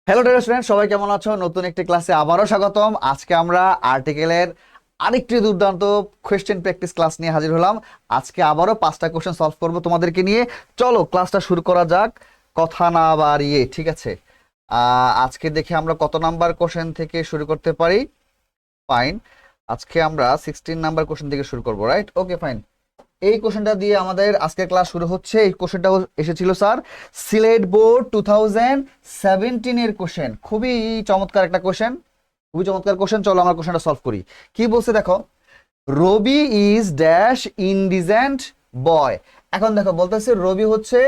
Hello dear student, সবাই কেমন আছো? নতুন একটি ক্লাসে আবারও স্বাগতম। আজকে আমরা আর্টিকেলের আরেকটি দুর্দান্ত কোয়েশ্চেন প্র্যাকটিস ক্লাস নিয়ে হাজির হলাম। আজকে আবারও 5টা কোশ্চেন সলভ করব তোমাদেরকে নিয়ে। চলো ক্লাসটা শুরু করা যাক, কথা না বাড়িয়ে। ঠিক আছে, আজকে দেখি আমরা কত নাম্বার কোশ্চেন থেকে শুরু করতে পারি। ফাইন, আজকে আমরা 16 নাম্বার কোশ্চেন থেকে শুরু করব, রাইট? Okay fine. এই কোশ্চেনটা দিয়ে আমাদের আজকের ক্লাস শুরু হচ্ছে। এই কোশ্চেনটা এসেছিল স্যার সিলেট বোর্ড 2017 এর কোশ্চেন। খুবই চমৎকার একটা কোশ্চেন, খুবই চমৎকার কোশ্চেন। চলো আমরা কোশ্চেনটা সলভ করি। কি বলছে দেখো, রবি ইজ ড্যাশ ইনডিজেন্ট বয়। এখন দেখো বলতেছে রবি হচ্ছে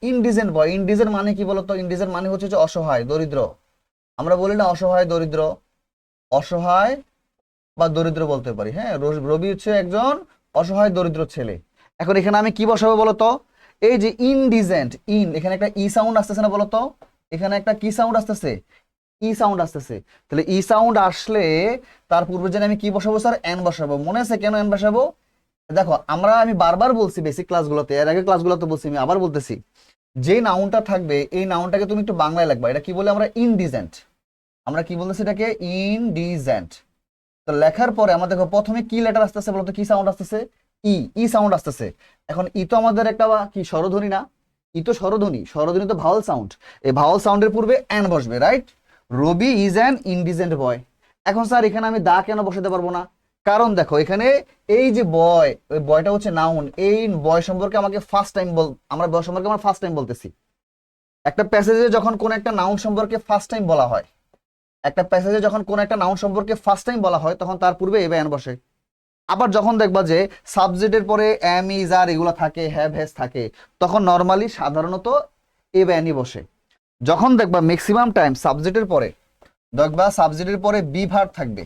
ইনডিজেন্ট বয়। ইনডিজেন্ট মানে কি বলতো? ইনডিজেন্ট মানে হচ্ছে যে অসহায়, দরিদ্র। আমরা বলি না অসহায় দরিদ্র, অসহায় বা দরিদ্র বলতে পারি। হ্যাঁ, রবি হচ্ছে একজন অসহায় দরিদ্র ছেলে। এখন এখানে আমি কি বসাবো বলতো? এই যে ইনডিজেন্ট, ইন এখানে একটা ই সাউন্ড আসতেছে না বলতো? এখানে একটা কি সাউন্ড আসতেছে? ই সাউন্ড আসতেছে। তাহলে ই সাউন্ড আসলে তার পূর্বে যেন আমি কি বসাবো স্যার? এন বসাবো। মনে আছে কেন এন বসাবো? দেখো আমি বারবার বলছি বেসিক ক্লাসগুলোতে, এর আগে ক্লাসগুলোতে বলছি, আমি আবার বলতেছি, যে নাউনটা থাকবে এই নাউনটাকে তুমি একটু বাংলায় লিখবা। এটা কি বলে? আমরা ইনডিজেন্ট। আমরা কি বলতেছি এটাকে? ইনডিজেন্ট। তো লেখার পরে আমাদের দেখো প্রথমে কি লেটার আসতেছে বলতো? কি সাউন্ড আসতেছে? ই, ই সাউন্ড আসতেছে। এখন ই তো আমাদের একটা কি স্বরধ্বনি না? ই তো স্বরধ্বনি, স্বরধ্বনি তো ভাওয়াল সাউন্ড। এই ভাওয়াল সাউন্ডের পূর্বে এন বসবে, রাইট? রবি ইজ অ্যান ইনডিজেন্ট বয়। এখন স্যার এখানে আমি দা কেন বসাতে পারবো না? কারণ দেখো এখানে এই যে বয়, ওই বয়টা হচ্ছে নাউন। এই বয় সম্পর্কে আমাকে ফার্স্ট টাইম আমরা বয় সম্পর্কে আমরা ফার্স্ট টাইম বলতেছি। একটা প্যাসেজে যখন কোন একটা নাউন সম্পর্কে ফার্স্ট টাইম বলা হয়, একটা প্যাসেজে যখন কোন একটা নাউন সম্পর্কে ফার্স্ট টাইম বলা হয়, তখন তার পূর্বে এ বা এন বসে। আবার যখন দেখবা যে সাবজেক্টের পরে এম ইজ আর এগুলো থাকে, হ্যাভ হ্যাজ থাকে, তখন নর্মালি সাধারণত এ বা এনই বসে। যখন দেখবা ম্যাক্সিমাম টাইম সাবজেক্টের পরে, দেখবা সাবজেক্টের পরে বি ভার্ব থাকবে।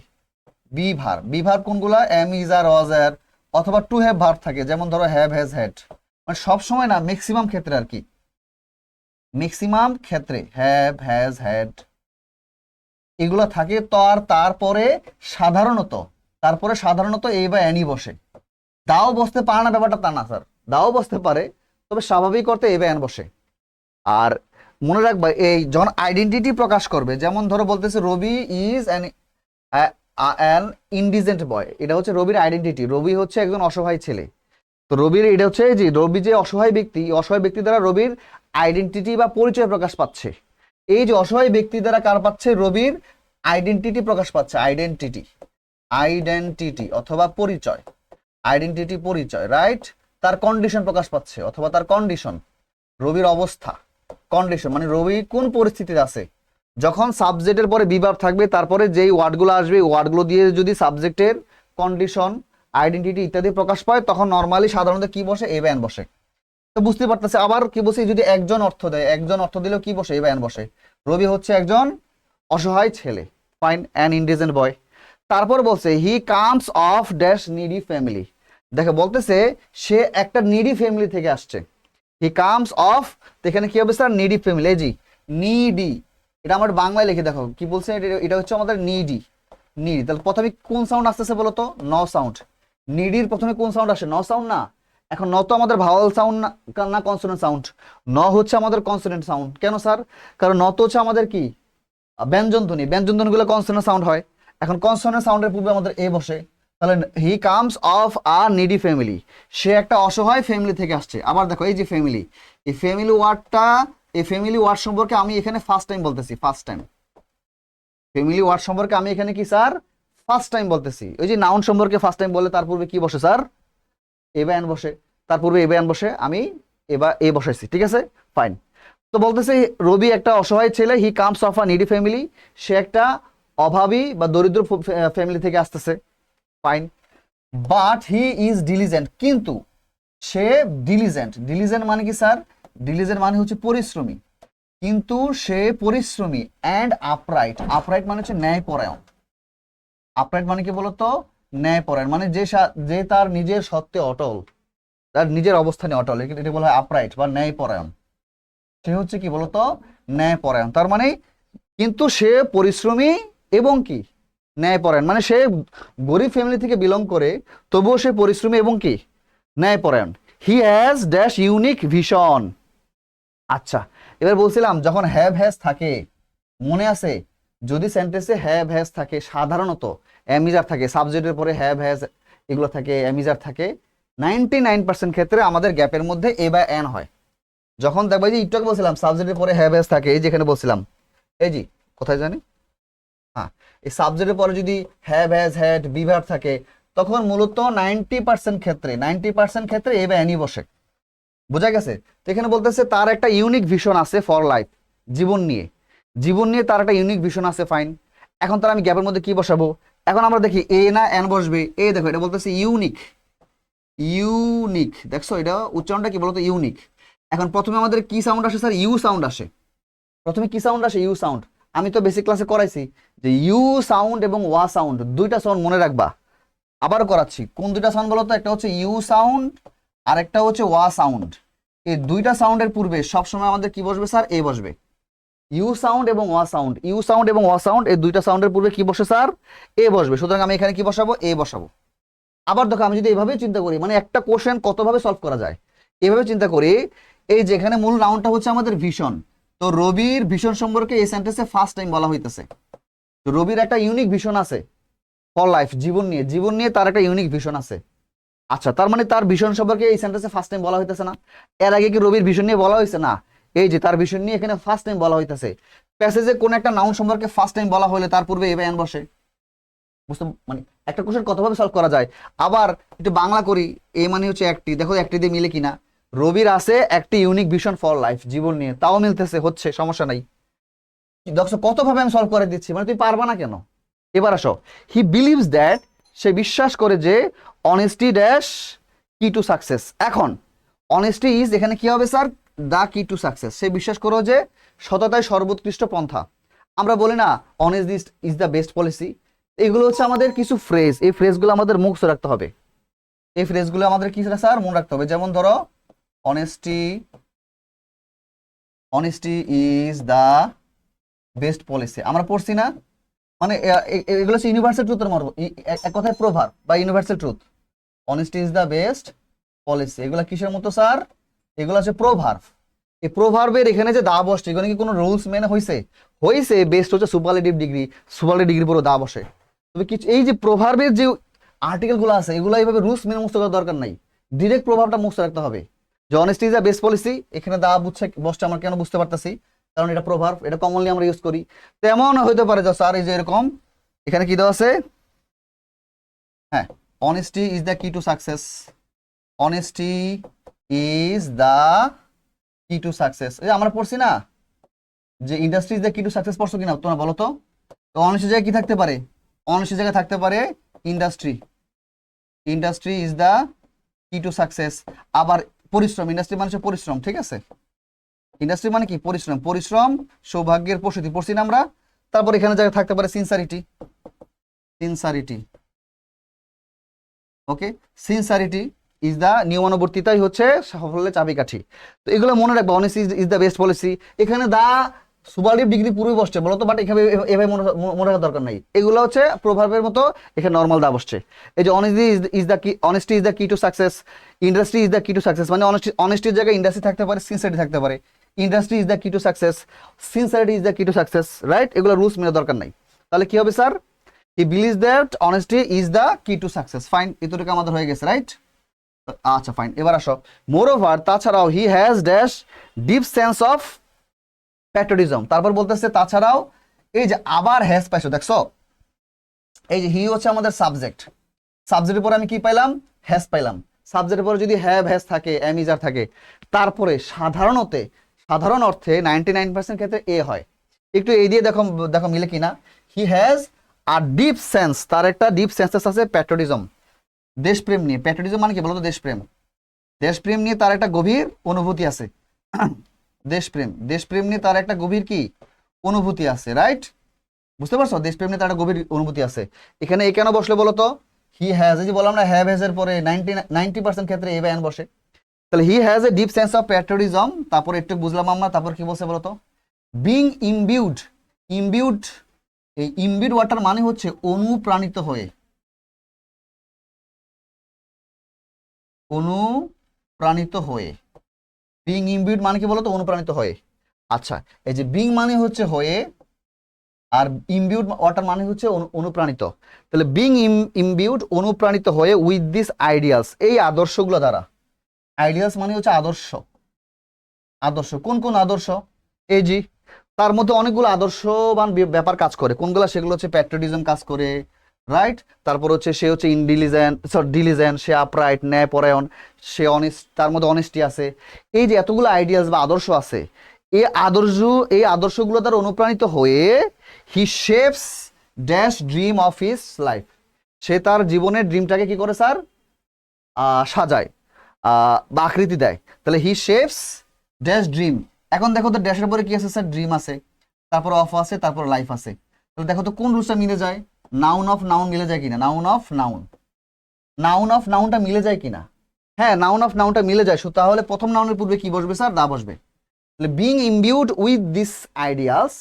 বি ভার্ব কোনগুলা? এম ইজ আর, ওয়াজ আর, অথবা টু হ্যাভ ভার্ব থাকে, যেমন ধরো হ্যাভ হ্যাজ হ্যাড। মানে সব সময় না, ম্যাক্সিমাম ক্ষেত্রে আর কি, ম্যাক্সিমাম ক্ষেত্রে হ্যাভ হ্যাজ হ্যাড এগুলো থাকে। তো আর তারপরে সাধারণত এ বা এনই বসে। দাও বসতে পারে না ব্যাপারটা তা না স্যার, দাও বসতে পারে, তবে স্বাভাবিক অর্থে এ বা এন বসে। আর মনে রাখবা, এই যখন আইডেন্টিটি প্রকাশ করবে, যেমন ধরো বলতেছে রবি ইজ অ্যান ইনডিজেন্ট বয়, এটা হচ্ছে রবির আইডেন্টিটি। রবি হচ্ছে একজন অসহায় ছেলে। তো রবির এটা হচ্ছে যে রবি যে অসহায় ব্যক্তি, অসহায় ব্যক্তি দ্বারা রবির আইডেন্টিটি বা পরিচয় প্রকাশ পাচ্ছে। এই যে অসহায় ব্যক্তি দ্বারা কার পাচ্ছে? রবির আইডেন্টিটি প্রকাশ পাচ্ছে। আইডেন্টিটি, আইডেন্টিটি অথবা পরিচয়, আইডেন্টিটি পরিচয়, রাইট? তার কন্ডিশন প্রকাশ পাচ্ছে, অথবা তার কন্ডিশন, রবির অবস্থা, কন্ডিশন মানে রবি কোন পরিস্থিতিতে আছে। যখন সাবজেক্টের পরে বিভাগ থাকবে, তারপরে যেই ওয়ার্ডগুলো আসবে, ওয়ার্ডগুলো দিয়ে যদি সাবজেক্টের কন্ডিশন, আইডেন্টিটি ইত্যাদি প্রকাশ পায়, তখন নর্মালি সাধারণত কি বসে? এ বা এন বসে। তো বুঝতে পারতেছে। আবার কি বসে? যদি একজন অর্থ দেয়, একজন অর্থ দিলেও কি বসে? এ বা এন বসে। রবি হচ্ছে একজন অসহায় ছেলে, ফাইন, অ্যান ইনডিজেন্ট বয়। তারপর বলছে হি comes of dash needy family. দেখো বলতেছে সে একটা নিডি ফ্যামিলি থেকে আসছে। হি কামস অফ, এখানে কি হবে স্যার? Needy family. এই জি নিডি, এটা আমার বাংলায় লিখে দেখো কি বলছে। এটা হচ্ছে আমাদের নিডি। নিডি, তাহলে প্রথমে কোন সাউন্ড আসতেছে বলো তো? ন সাউন্ড। নিডির প্রথমে কোন সাউন্ড আসে? ন সাউন্ড না? এখন ন তো আমাদের ভাওয়াল সাউন্ড না, না কনসোনেন্ট সাউন্ড। ন হচ্ছে আমাদের কনসোনেন্ট সাউন্ড। কেন স্যার? কারণ ন তো হচ্ছে আমাদের কি? ব্যঞ্জন ধ্বনি। ব্যঞ্জন ধ্বনিগুলো কনসোনেন্ট সাউন্ড হয়। এখন কনসোনেন্ট সাউন্ডের পূর্বে আমাদের এ বসে। তাহলে he comes of a needy family, সে একটা অসহায় ফ্যামিলি থেকে আসছে। আবার দেখো এই যে ফ্যামিলি, এই ফ্যামিলি ওয়ার্ডটা, এই ফ্যামিলি ওয়ার্ড সম্পর্কে আমি এখানে ফার্স্ট টাইম বলতেছি। ফার্স্ট টাইম ফ্যামিলি ওয়ার্ড সম্পর্কে আমি এখানে কি স্যার? ফার্স্ট টাইম বলতেছি। ওই যে নাউন সম্পর্কে ফার্স্ট টাইম বলে তার পূর্বে কি বসে স্যার? এ বা এন বসে। তার পূর্বে এ বা এন বসে, আমি এবার এ বসাইছি। ঠিক আছে, ফাইন। তো বলতেছে রবি একটা অসহায় ছেলে। He comes of a needy family, সে একটা অভাবী বা দরিদ্র ফ্যামিলি থেকে আসতেছে। Fine. But he is diligent, কিন্তু সে ডিলিজেন্ট। ডিলিজেন্ট মানে কি স্যার? ডিলিজেন্ট মানে হচ্ছে পরিশ্রমী। কিন্তু সে পরিশ্রমী অ্যান্ড আপরাইট। আপরাইট মানে হচ্ছে ন্যায়পরায়ণ। আপরাইট মানে কি বলতো? ন্যায়পরায়ণ মানে যে তার নিজের সত্ত্বে অটল, তার নিজের অবস্থানে অটল, এটা বলা হয় আপরাইট বা ন্যায়পরায়ণ। সে হচ্ছে কি বলতো? ন্যায়পরায়ণ। তার মানে কিন্তু সে পরিশ্রমী এবং কি ন্যায়পরায়ণ। মানে সে গরিব ফ্যামিলি থেকে বিলং করে, তবুও সে পরিশ্রমী এবং কি ন্যায়পরায়ণ। He has dash unique vision. আচ্ছা, এবার বলছিলাম যখন হ্যাভ হ্যাজ থাকে, মনে আছে, যদি সেন্টেন্সে হ্যাভ হ্যাজ থাকে, সাধারণত অ্যামিজার থাকে, সাবজেক্টের পরে হ্যাভ হ্যাজ এগুলো থাকে, অ্যামিজার থাকে, 99% ক্ষেত্রে আমাদের গ্যাপের মধ্যে এ বা এন হয়। যখন দেখবে যে একটু আগে বলছিলাম সাবজেক্টের পরে হ্যাভ হ্যাজ থাকে, এই যেখানে বলছিলাম, এই জি কোথায় জানি, হ্যাঁ, এই সাবজেক্টের পরে যদি have has had B verb থাকে, তখন মূলত 90% ক্ষেত্রে এ বা এনই বসে। বোঝা গেছে? তো এখানে বলতেছে তার একটা ইউনিক ভিশন আছে ফর লাইফ, জীবন নিয়ে, জীবন নিয়ে তার একটা ইউনিক ভিশন আছে, ফাইন। এখন তার আমি গ্যাপের মধ্যে কি বসাবো? এখন আমরা দেখি এ না এন বসবে, এই দেখো এটা বলতেছে ইউনিক, ইউনিক, দেখছো এটা উচ্চারণটা কি বলতো, ইউনিক। এখন প্রথমে আমাদের কি সাউন্ড আসে স্যার? ইউ সাউন্ড আসে। প্রথমে কি সাউন্ড আসে? U sound. আমি তো বেসিক ক্লাসে করাইছি যে ইউ সাউন্ড এবং ওয়া সাউন্ড, দুইটা সাউন্ড মনে রাখবা। আবারও করাচ্ছি, কোন দুইটা সাউন্ড বলো তো? একটা হচ্ছে ইউ সাউন্ড আর একটা হচ্ছে ওয়া সাউন্ড। এই দুইটা সাউন্ডের পূর্বে সবসময় আমাদের কি বসবে স্যার? এ বসবে। ইউ সাউন্ড এবং ওয়া সাউন্ড, ইউ সাউন্ড এবং ওয়া সাউন্ড, এই দুইটা সাউন্ডের পূর্বে কি বসে স্যার? এ বসবে। সুতরাং আমি এখানে কি বসাবো? এ বসাবো। আবার দেখো, আমি যদি এইভাবে চিন্তা করি, মানে একটা কোশ্চেন কতভাবে সলভ করা যায়, এভাবে চিন্তা করি। এই যেখানে মূল নাউনটা হচ্ছে আমাদের ভিশন, তো রবির ভিশন সম্পর্কে এই সেন্টেন্সে ফার্স্ট টাইম বলা হইতেছে। তো রবির একটা ইউনিক ভিশন আছে ফর লাইফ, জীবন নিয়ে, জীবন নিয়ে তার একটা ইউনিক ভিশন আছে। আচ্ছা, তার মানে তার ভিশন সম্পর্কে এই সেন্টেন্সে ফার্স্ট টাইম বলা হইতেছে না? এর আগে কি রবির ভিশন নিয়ে বলা হয়েছে? না, এই যে তার ভিশন নিয়ে এখানে ফার্স্ট টাইম বলা হইতেছে। প্যাসেজে কোন একটা নাউন সম্পর্কে ফার্স্ট টাইম বলা হলে তার পূর্বে এ বা এন বসে। বুঝতে মানে একটা কোশ্চেন কতভাবে সলভ করা যায়। আবার একটু বাংলা করি, এ মানে হচ্ছে একটি, দেখো একটি দিয়ে মিলে কিনা। রবির আছে একটি ইউনিক ভিশন ফর লাইফ, জীবন নিয়ে, তাও মিলতেছে, হচ্ছে, সমস্যা নাই। দেখছো কতভাবে আমি সলভ করে দিচ্ছি, মানে তুই পারবা না কেন? এবার আসো, হি বিলিভস দ্যাট, সে বিশ্বাস করে যে অনেস্টি ড্যাশ কি টু সাকসেস। এখন অনেস্টি ইজ এখানে কি হবে স্যার? দা কি টু সাকসেস। সে বিশ্বাস করো যে সততাই সর্বোৎকৃষ্ট পন্থা। আমরা বলি না honest is the best policy? এগুলো হচ্ছে আমাদের কিছু ফ্রেজ, এই ফ্রেজগুলো আমাদের মুখস্থ রাখতে হবে। এই ফ্রেজগুলো আমাদের কি স্যার? মনে রাখতে হবে। যেমন ধরো, honesty, honesty is the best policy, আমরা পড়ছি না? মানে এগুলো হচ্ছে ইউনিভার্সাল ট্রুথের মতো, এক কথায় প্রভাব বা universal truth. Honesty is the best policy, এগুলো কিসের মতো স্যার? এগুলো হচ্ছে প্রভাব। এই প্রভাবের এখানে যে দা বসছে, এখানে কি কোনো রুলস মেনে হয়েছে? হয়েছে, বেস্ট হচ্ছে সুপারলেটিভ ডিগ্রি, সুপারলেটিভ ডিগ্রি পুরো দা বসে। তবে কিছু এই যে প্রভাবের যে আর্টিকেল গুলো আছে, এগুলো এইভাবে রুলস মেনে মুখস্থ করার দরকার নাই, ডিরেক্ট প্রভাবটা মুখস্থ রাখতে হবে। যে honesty is the best policy, এখানে দা বুঝছে বসছে, আমরা কেন বুঝতে পারতেছি? কারণ এটা প্রভাব, এটা কমনলি আমরা ইউজ করি। তেমন হইতে পারে যে স্যার এই যে এরকম এখানে কি দেওয়া আছে, হ্যাঁ, honesty is the key to success, honesty is the key to success, এই আমরা পড়ছি না যে industry is the key to success, পড়ছো কিনা তোমরা বলো তো? তো অনেস্টি জায়গায় কি থাকতে পারে? অনেস্টি জায়গায় থাকতে পারে industry, industry is the key to success. আবার পরিশ্রম, ইন্ডাস্ট্রি মানে হচ্ছে পরিশ্রম, ঠিক আছে? ইন্ডাস্ট্রি মানে কি? পরিশ্রম, পরিশ্রম সৌভাগ্যের প্রসূতি, পড়ছি না আমরা? তারপর এখানে জায়গায় থাকতে পারে সিনসারিটি, সিনসারিটি, ওকে, সিনসারিটি ইজ দ্য নিয়মানুবর্তিতাই হচ্ছে সাফল্যের চাবিকাঠি। তো এগুলো মনে রাখবো, honesty is the best policy. এখানে দা সুপারলেটিভ ডিগ্রি পুরোই বসছে বলো তো, বাট এভাবে এভাবে মনে রাখার দরকার নাই, এগুলো হচ্ছে প্রভাবের মতো, এখানে নর্মাল দা বসছে। এই যে অনেস্টি ইজ দ্য কি, honesty is the key to success, industry is the key to success, মানে অনেস্টির জায়গায় ইন্ডাস্ট্রি থাকতে পারে, সিনসারিটি থাকতে পারে। Industry is the key to success, সিনসারিটি is the key to success, right? এগুলো রুলস মেনে দরকার নাই। তাহলে কি হবে sir? He believes that honesty is the key to success, fine, এতটুকু আমাদের হয়ে গেছে, রাইট? আচ্ছা ফাইন, এবার আসো, মোর ওভার, তাছাড়াও হি has dash deep sense of patriotism. তারপর বলতেছে তাছাড়াও, এই যে আবার হ্যাজ পাইছো, দেখছো? এই যে হি হচ্ছে আমাদের সাবজেক্ট, সাবজেক্টের পরে আমি কি পাইলাম? হ্যাজ পাইলাম। সাবজেক্টের পরে যদি হ্যাভ হ্যাজ থাকে, এম ইজ আর থাকে, তারপরে সাধারণ অর্থে 99% ক্ষেত্রে এ হয়। একটু এই দিয়ে দেখো, দেখো মিলে কিনা। হি হ্যাজ আর ডিপ সেন্স, তার একটা ডিপ সেন্সেস আছে প্যাট্রিয়টিজম, দেশপ্রেম নিয়ে। প্যাট্রিয়টিজম মানে কি বলতো? দেশপ্রেম, দেশপ্রেম নিয়ে তার একটা গভীর অনুভূতি আছে। দেশপ্রেম, দেশপ্রেম নিয়ে তার একটা গভীর কি অনুভূতি আছে, রাইট? বুঝতে পারছো? দেশপ্রেম নিয়ে তার একটা গভীর অনুভূতি আছে। এখানে এ কেন বসলে বলো তো? হি হ্যাজ, এই যে বললাম না, হ্যাভ হ্যাজ এর পরে 90% ক্ষেত্রে এ বা এন বসে। তাহলে he has a deep sense of patriotism, তারপর একটু বুঝলাম আমরা, তারপর কি বলছে বলো তো? বিং ইমবিউড, ইমবিউড, এই ইমবিউড ওয়াটার মানে হচ্ছে অনুপ্রাণিত হয়ে, অনুপ্রাণিত হয়ে। বিং ইমবিউড মানে কি বলতো? অনুপ্রাণিত হয়ে। আচ্ছা, এই যে বিং মানে হচ্ছে হয়ে, আর ইমবিউড ওয়াটার মানে হচ্ছে অনুপ্রাণিত। তাহলে বিং ইমবিউড অনুপ্রাণিত হয়ে উইথ দিস আইডিয়ালস, এই আদর্শগুলো দ্বারা। আইডিয়ালস মানে হচ্ছে আদর্শ। আদর্শ কোন কোন আদর্শ? এই জি, তার মধ্যে অনেকগুলো আদর্শবান ব্যাপার কাজ করে। কোনগুলো? সেগুলো হচ্ছে প্যাট্রিয়টিজম কাজ করে, রাইট। তারপর হচ্ছে সে হচ্ছে ডিলিজেন্ট, সে আপরাইট, ন্যায়পরায়ণ, সে অনেস্ট, তার মধ্যে অনেস্টি আছে। এই যে এতগুলো আইডিয়াস বা আদর্শ আছে, এই আদর্শগুলো দ্বারা অনুপ্রাণিত হয়ে he shapes dash dream of his life, সে তার জীবনের ড্রিমটাকে কি করে স্যার? সাজায় বা আকৃতি দেয়। তাহলে হি শেপস ড্যাশ ড্রিম। এখন দেখো তো ড্যাশের পরে কি আছে স্যার? ড্রিম আছে, তারপর অফ আছে, তারপর লাইফ আছে। তাহলে দেখো তো কোন রুলসটা মিলে যায়? নাউন অফ নাউন মিলে যায় কিনা? নাউন অফ নাউনটা মিলে যায় কিনা? হ্যাঁ, নাউন অফ নাউনটা মিলে যায়। তাহলে প্রথম নাউনের পূর্বে কি বসবে স্যার? দা বসবে। তাহলে being imbued with this ideals,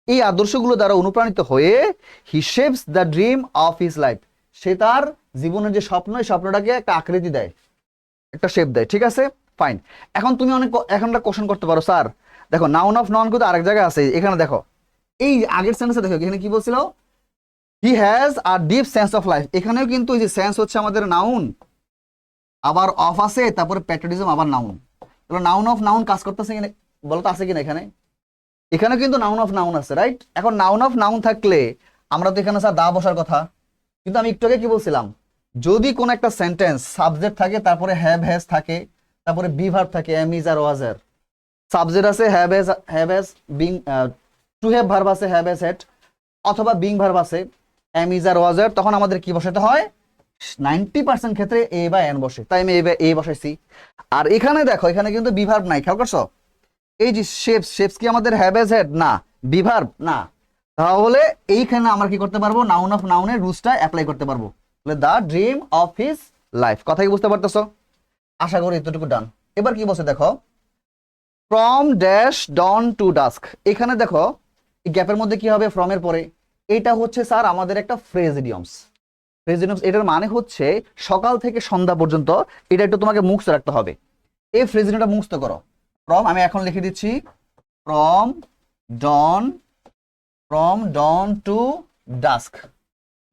এই আদর্শগুলো দ্বারা অনুপ্রাণিত হয়ে he shapes the dream of his life, সে তার জীবনের যে স্বপ্ন, এই স্বপ্নটাকে একটা আকৃতি দেয়, একটা শেপ দেয়। ঠিক আছে, ফাইন। এখন তুমি এখন একটা কোশ্চেন করতে পারো, স্যার দেখো নাউন অফ নাউন কিন্তু আরেক জায়গায় আছে। এখানে দেখো, এই আগের সেন্টেন্সে দেখো, এখানে কি বলছিল? He has a deep sense of life. এখানেও কিন্তু এই যে সেন্স হচ্ছে আমাদের নাউন, আবার অফ আছে, তারপরে প্যাট্রিয়টিজম, আবার নাউন। তাহলে নাউন অফ নাউন কাজ করতেছে কিনা বলো তো? আছে কিনা এখানে? এখানে কিন্তু নাউন অফ নাউন আছে, রাইট। এখন নাউন অফ নাউন থাকলে আমরা তো এখানে স্যার দা বসার কথা, কিন্তু আমি একটু আগে কি বলছিলাম? যদি কোন একটা সেন্টেন্স সাবজেক্ট থাকে, তারপরে হ্যাভ হ্যাজ থাকে, তারপরে বি ভার্ব থাকে, am is are was are, subject আছে have has, being to have verb আছে হ্যাভ হ্যাজ হ্যাড, অথবা বিং ভার্ব আছে am is are was are, তখন আমাদের কি বসাতে হয়? 90% ক্ষেত্রে এ বা এন বসে, তাই আমি এ বসাইছি। আর এখানে দেখো, এখানে কিন্তু বি ভার্ব নাই, খেয়াল করছো? এই যে শেপস কি আমাদের হ্যাভ হ্যাজ হ্যাড? না। Be verb? না। তাহলে এইখানে আমরা কি করতে পারবো? নাউন অফ নাউনের রুলসটা অ্যাপ্লাই করতে পারবো। তাহলে দা ড্রিম অফ হিজ লাইফ, কথা কি বুঝতে পারতেছো? আশা করি এতটুকু ডান। এবার কি বলছে দেখো, from dash dawn to dusk. এখানে দেখো এই গ্যাপের মধ্যে কি হবে? ফ্রম এর পরে এটা হচ্ছে স্যার আমাদের একটা ফ্রেজিডিয়মস। এটার মানে হচ্ছে সকাল থেকে সন্ধ্যা পর্যন্ত। এটা একটু তোমাকে মুখস্থ রাখতে হবে। এই ফ্রেজিডিয়মটা মুখস্থ করো। ফ্রম, আমি এখন লিখে দিচ্ছি, ফ্রম ডন টু ডাস্ক।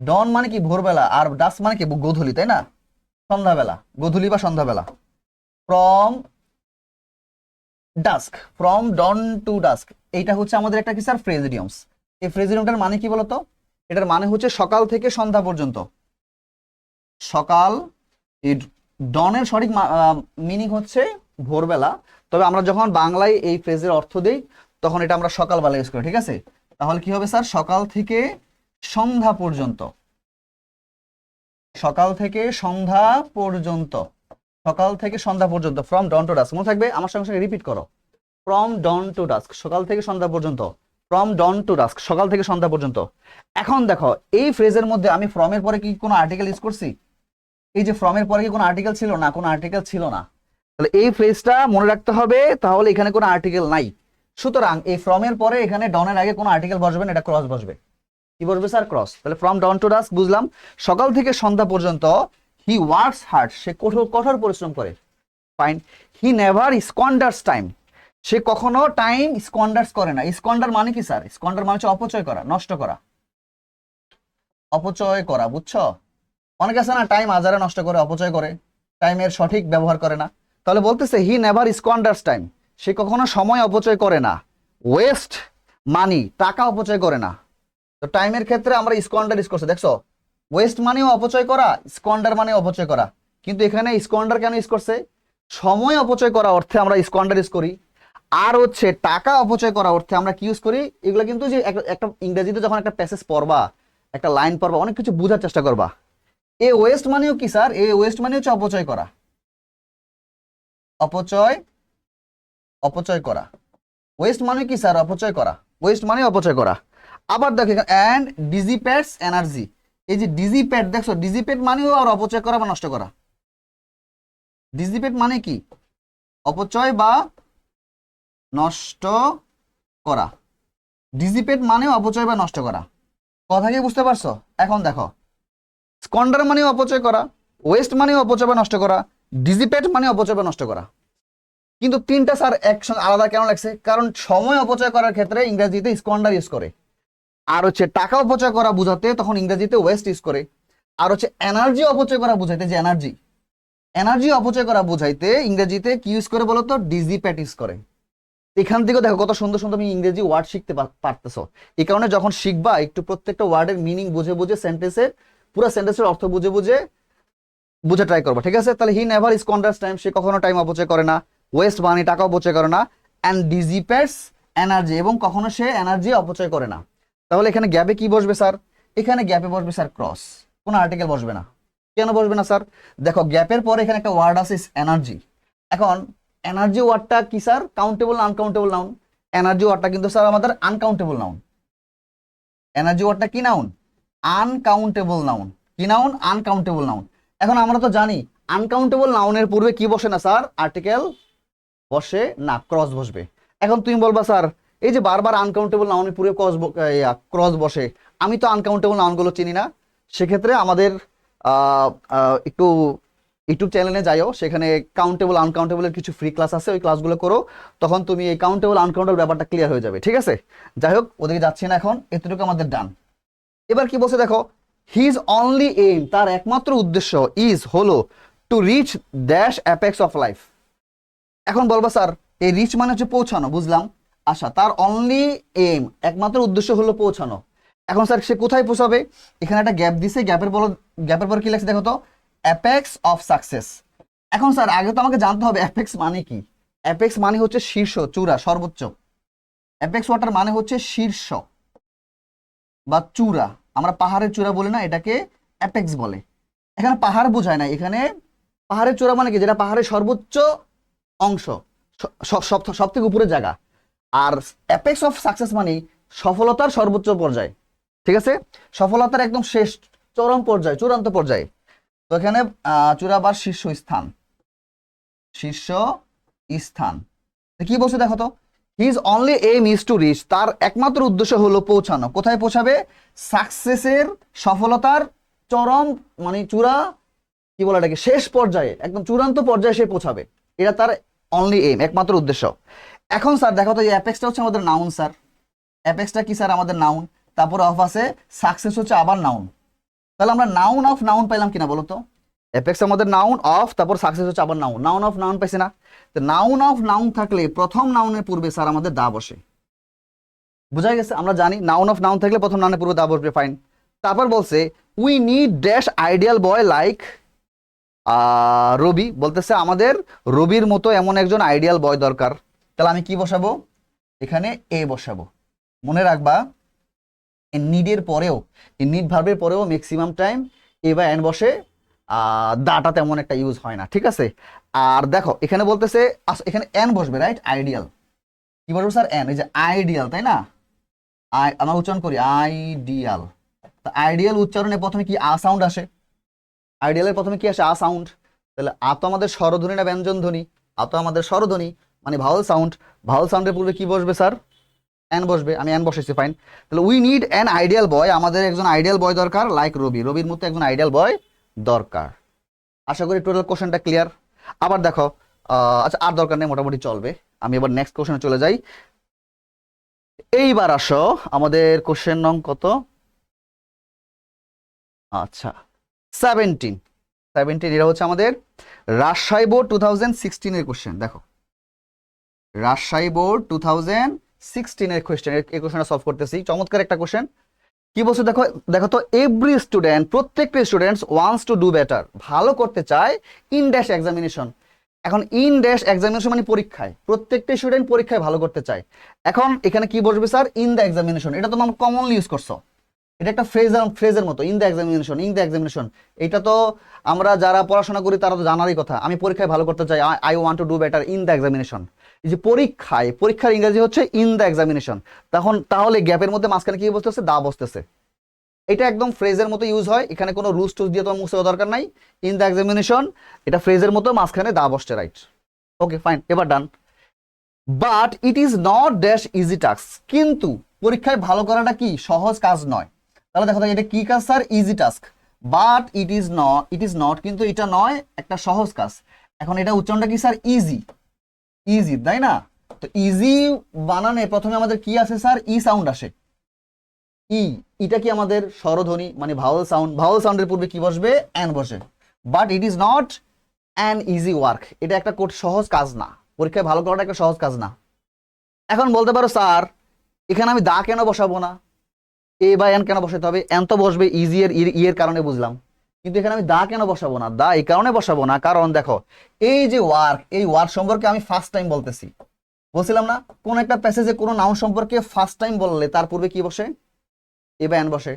ডন মানে কি? ভোরবেলা। আর ডাস্ক মানে কি? গোধূলি, তাই না? সন্ধ্যাবেলা, গোধূলি বা সন্ধ্যাবেলা। ফ্রম ডন টু ডাস্ক, এইটা হচ্ছে আমাদের একটা কি স্যার? ফ্রেজিডিয়মস। এই ফ্রেজিডিয়মটার মানে কি বলতো? এটার মানে হচ্ছে সকাল থেকে সন্ধ্যা পর্যন্ত। সকাল, এই ডনের সঠিক মিনিং হচ্ছে ভোরবেলা, তবে আমরা যখন বাংলায় এই ফ্রেজের অর্থ দেই তখন এটা আমরা সকালবেলা ইউজ করি। ঠিক আছে, তাহলে কি হবে স্যার? সকাল থেকে সন্ধ্যা পর্যন্ত। সকাল থেকে সন্ধ্যা পর্যন্ত। সকাল থেকে সন্ধ্যা পর্যন্ত, ফ্রম ডন টু ডাস্ক। মনে থাকবে, আমার সঙ্গে সঙ্গে রিপিট করো। ফ্রম ডন টু ডাস্ক, সকাল থেকে সন্ধ্যা পর্যন্ত। ফ্রম ডন টু ডাস্ক, সকাল থেকে সন্ধ্যা পর্যন্ত। এখন দেখো, এই ফ্রেজের মধ্যে আমি ফ্রমের পরে কি কোনো আর্টিকেল ইউজ করছি? এই যে ফ্রমের পরে কি কোনো আর্টিকেল ছিল? না, কোনো আর্টিকেল ছিল না। তাহলে এই ফ্রেজটা মনে রাখতে হবে, তাহলে এখানে কোনো আর্টিকেল নাই। সুতরাং এই ফ্রমের পরে এখানে ডনের আগে কোনো আর্টিকেল বসবে না, এটা ক্রস বসবে। কি বসবে স্যার? ক্রস। তাহলে ফ্রম ডন টু ডাস্ক বুঝলাম, সকাল থেকে সন্ধ্যা পর্যন্ত হি ওয়ার্কস হার্ড, সে কঠোর পরিশ্রম করে। ফাইন। হি নেভার স্কোয়ান্ডার্স টাইম, সে কখনো টাইম স্কোয়ান্ডার্স করে না। স্কোয়ান্ডার মানে কি স্যার? স্কোয়ান্ডার মানে হচ্ছে অপচয় করা, নষ্ট করা, অপচয় করা, বুঝছো? অনেকে আছে না, টাইম আজারে নষ্ট করে, অপচয় করে, টাইমের সঠিক ব্যবহার করে না। তাহলে বলতেছে হি নেভার স্কোয়ান্ডার্স টাইম, সে কখনো সময় অপচয় করে না। ওয়েস্ট মানি, টাকা অপচয় করে না। তো টাইমের ক্ষেত্রে আমরা স্কোয়ান্ডার ইউজ করছি, দেখছো? ওয়েস্ট মানেও অপচয় করা, স্কোয়ান্ডার মানে অপচয় করা। কিন্তু এখানে স্কোয়ান্ডার কেন ইউজ করছে? সময় অপচয় করা অর্থে আমরা স্কোয়ান্ডার ইউজ করি, আর হচ্ছে টাকা অপচয় করা অর্থে আমরা কি ইউজ করি? এগুলো কিন্তু যে একটা ইংরেজিতে যখন একটা প্যাসেজ পড়বা, একটা লাইন পড়বা, অনেক কিছু বোঝার চেষ্টা করবা। এ ওয়েস্ট মানেও কি স্যার? এ ওয়েস্ট মানে হচ্ছে অপচয় করা, অপচয় অপচয় করা। ওয়েস্ট মানে কি স্যার? অপচয় করা। ওয়েস্ট মানে অপচয় করা। আবার দেখো এন্ড ডিজিপেটস এনার্জি, এই যে ডিজিপেট, দেখছো? ডিজিপেট মানেও আর অপচয় করা বা নষ্ট করা। ডিজিপেট মানে কি? অপচয় বা নষ্ট করা। ডিজিপেট মানেও অপচয় বা নষ্ট করা। কথা কি বুঝতে পারছো? এখন দেখো, স্কন্ডার মানে অপচয় করা, ওয়েস্ট মানে অপচয় বা নষ্ট করা, ডিজিপেট মানে অপচয় বা নষ্ট করা। কিন্তু তিনটা স্যার একসঙ্গে আলাদা কেন লাগছে? কারণ সময় অপচয় করার ক্ষেত্রে ইংরেজিতে স্কন্ডার ইউজ করে, আর হচ্ছে টাকা অপচয় করা বোঝাতে তখন ইংরেজিতে ওয়েস্ট ইউজ করে। আর হচ্ছে এনার্জি অপচয় করা বোঝাইতে, যে এনার্জি এনার্জি অপচয় করা বোঝাইতে ইংরেজিতে কি ইউজ করে বলতো, ডিজিপ্যাট ইউজ করে। এখান থেকে দেখো কত সুন্দর সুন্দর তুমি ইংরেজি ওয়ার্ড শিখতে পারতেছো। এই কারণে যখন শিখবা একটু প্রত্যেকটা ওয়ার্ডের মিনিং বুঝে বুঝে, সেন্টেন্সের পুরো সেন্টেন্সের অর্থ বুঝে বুঝে বুঝে ট্রাই করবা, ঠিক আছে? তাহলে হি নেভার স্কোয়ান্ডার্স টাইম, সে কখনো টাইম অপচয় করে না। ওয়েস্ট মানি, টাকা অপচয় করে না। অ্যান্ড ডিজিপ্যাটস এনার্জি, এবং কখনো সে এনার্জি অপচয় করে না। তাহলে এখানে গ্যাপে কি বসবে স্যার? এখানে গ্যাপে বসবে স্যার ক্রস, কোনো আর্টিকেল বসবে না। কেন বসবে না স্যার? দেখো গ্যাপের পরে এখানে একটা ওয়ার্ড আছে এনার্জি। এখন এনার্জি ওয়ার্ডটা কি স্যার? কাউন্টেবল না আনকাউন্টেবল নাউন? এনার্জি ওয়ার্ডটা কিন্তু স্যার আমাদের আনকাউন্টেবল নাউন। এনার্জি ওয়ার্ডটা কি নাউন? Uncountable noun. কি নাউন? Uncountable noun. এখন আমরা তো জানি আনকাউন্টেবল নাউনের পূর্বে কি বসে না স্যার? আর্টিকেল বসে না, ক্রস বসবে। এখন তুমি বলবা স্যার এই যে বারবার আনকাউন্টেবল নাউনের পূর্বে ক্রস বসে, আমি তো আনকাউন্টেবল নাউনগুলো চিনি না। সেক্ষেত্রে আমাদের একটু ইউটিউব চ্যানেলে যাইও, সেখানে কাউন্টেবল আনকাউন্টেবলের কিছু ফ্রি ক্লাস আছে, ওই ক্লাসগুলো করো, তখন তুমি এই কাউন্টেবল আনকাউন্টেবল ব্যাপারটা ক্লিয়ার হয়ে যাবে, ঠিক আছে? যাই হোক, ওদিকে যাচ্ছি না এখন, এতটুকু আমাদের ডান। এবার কি বলছে দেখো, হিজ অনলি এইম, তার একমাত্র উদ্দেশ্য, ইজ হলো, to reach dash apex of life. এখন বলবা স্যার এই রিচ মানে হচ্ছে পৌঁছানো, বুঝলাম। আচ্ছা, তার অনলি এইম, একমাত্র উদ্দেশ্য হলো পৌঁছানো। এখন স্যার সে কোথায় পৌঁছাবে? এখানে একটা গ্যাপ দিছে, গ্যাপের পর কি লেখছে দেখো তো, অ্যাপেক্স অফ সাকসেস। এখন স্যার আগে তো আমাকে জানতে হবে অ্যাপেক্স মানে কি। অ্যাপেক্স মানে হচ্ছে শীর্ষ, চূড়া, সর্বোচ্চ। অ্যাপেক্স ওয়াটার মানে হচ্ছে শীর্ষ বা চূড়া। আমরা পাহাড়ের চূড়া বলি না, এটাকে অ্যাপেক্স বলে। এখানে পাহাড় বোঝায় না, এখানে পাহাড়ের চূড়া মানে কি, যেটা পাহাড়ের সর্বোচ্চ অংশ, সব থেকে উপরের জায়গা। আর অ্যাপেক্স অফ সাকসেস মানে সফলতার সর্বোচ্চ পর্যায়ে, ঠিক আছে? সফলতার একদম শেষ চরম পর্যায়ে, চূড়ান্ত পর্যায়ে। তো এখানে চূড়া বা শীর্ষ স্থান, শীর্ষ স্থান। কি বলছে দেখো তো, his only aim is to reach, তার একমাত্র উদ্দেশ্য হলো পৌঁছানো। কোথায় পৌঁছাবে? সাকসেসের, সফলতার চরম মানে চূড়া, কি বলে এটাকে, শেষ পর্যায়ে, একদম চূড়ান্ত পর্যায়ে সে পৌঁছাবে। এটা তার অনলি এইম, একমাত্র উদ্দেশ্য। এখন স্যার দেখো তো, এই অ্যাপেক্সটা হচ্ছে আমাদের নাউন স্যার। অ্যাপেক্সটা কি স্যার? আমাদের নাউন। তারপরে অফ আছে, সাকসেস হচ্ছে আবার নাউন। তাহলে আমরা নাউন অফ নাউন পাইলাম কিনা বলো তো? অ্যাপেক্স আমাদের নাউন, অফ, তারপর সাকসেস হচ্ছে আবার নাউন। নাউন অফ নাউন পাইছি না? তো নাউন অফ নাউন থাকলে প্রথম নাউনের পূর্বে স্যার আমাদের দা বসে। বুঝা গেছে? আমরা জানি নাউন অফ নাউন থাকলে প্রথম নাউনের পূর্বে দা বসবে, ফাইন। তারপর বলছে we need dash ideal boy like Rabi, বলতেছে আমাদের রবির মতো এমন একজন আইডিয়াল বয় দরকার। তাহলে আমি কি বসাবো? এখানে এ বসাবো। মনে রাখবা নিডের পরেও, নিড ভার্বের পরেও ম্যাক্সিমাম টাইম এ বা এন বসে, দাটা তেমন একটা ইউজ হয় না, ঠিক আছে? আর দেখো এখানে বলতেছে এখানে এন বসবে, রাইট? আইডিয়াল কি বলবো স্যার? এন, এই যে আইডিয়াল, তাই না? আমরা উচ্চারণ করি আইডিয়াল। আইডিয়াল উচ্চারণে প্রথমে কি আ সাউন্ড আসে? আইডিয়ালের প্রথমে কি আসে? আ সাউন্ড। তাহলে আ তো আমাদের স্বরধ্বনি না ব্যঞ্জন ধ্বনি? আ তো আমাদের স্বরধ্বনি, মানে ভাওয়াল সাউন্ড। ভাওয়াল সাউন্ডের পূর্বে কি বসবে স্যার? এন বসবে। আমি এন বসেছি, ফাইন। তাহলে উই নিড অ্যান আইডিয়াল বয়, আমাদের একজন আইডিয়াল বয় দরকার, লাইক রবি, রবির মতো একজন আইডিয়াল বয় দরকার। আশা করি টোটাল কোশ্চেনটা ক্লিয়ার। আবার দেখো, আচ্ছা আর দরকার নেই, মোটামুটি চলবে। আমি এবার নেক্সট কোশ্চেনে চলে যাই। এইবার আসো আমাদের কোশ্চেন নং কত? আচ্ছা 17। এটা হচ্ছে আমাদের রাজশাহী বোর্ড 2016 এর কোশ্চেন। দেখো রাজশাহী বোর্ড 2016 এর কোশ্চেন, এই কোশ্চেনটা সলভ করতেছি। চমৎকার একটা কোশ্চেন। কি বলছে দেখো, দেখো তো, এভরি স্টুডেন্ট, প্রত্যেকটা students wants to do better, ভালো করতে চায়, ইন ড্যাশ এক্সামিনেশন। এখন ইন ড্যাশ এক্সামিনেশন মানে পরীক্ষায়, প্রত্যেকটা স্টুডেন্ট পরীক্ষায় ভালো করতে চায়। এখন এখানে কি বসবে স্যার? In the examination. এটা তোমরা কমনলি ইউজ করছো, এটা একটা ফ্রেজের মতো, in the examination, in the examination. এটা তো আমরা যারা পড়াশোনা করি তারা তো জানারই কথা, আমি পরীক্ষায় ভালো করতে চাই, I want to do better in the examination. এই যে পরীক্ষায়, পরীক্ষার ইংরেজি হচ্ছে ইন দ্য এক্সামিনেশন। তাহলে গ্যাপের মধ্যে মাঝখানে কি বসতেছে? দা বসতেছে। এটা একদম ফ্রেজের মতো ইউজ হয়, এখানে কোনো রুলস টুলস দিয়ে তোমার মুছে দরকার নাই। ইন দ্য এক্সামিনেশন, এটা ফ্রেজের মতো, মাঝখানে দা বসছে, রাইট? ওকে ফাইন, এবার done. But it is not dash easy task, কিন্তু পরীক্ষায় ভালো করাটা কি সহজ কাজ নয়। তাহলে দেখো এটা কি কাজ sir? Easy task. But it is not, কিন্তু এটা নয় একটা সহজ কাজ। এখন এটা উচ্চারণটা কি স্যার? ইজি, ইজি, তাই না? তো ইজি বানানে প্রথমে আমাদের কি আসে স্যার? ই সাউন্ড আসে। ই, এটা কি আমাদের স্বরধ্বনি মানে ভাওয়েল সাউন্ড, ভাওয়েল সাউন্ডের পূর্বে কি বসবে, অ্যান বসে। But it is not an easy work, এটা একটা সহজ কাজ না, পরীক্ষায় ভালো করাটা একটা সহজ কাজ না। এখন বলতে পারো স্যার এখানে আমি দা কেন বসাবো না, এ বা এন কেন বসাতে হবে, এন তো বসবে ইজি এর ইয়ের কারণে বুঝলাম, কিন্তু এখানে আমি দা কেন বসাবো না, দা এই কারণে বসাবো না কারণ দেখো এই যে ওয়ার্ক, এই ওয়ার্ক সম্পর্কে আমি ফার্স্ট টাইম বলতেছি, বলছিলাম না কোন একটা প্যাসেজে কোনো নাউন সম্পর্কে ফার্স্ট টাইম বললে তার পূর্বে কি বসে, এ বা এন বসে।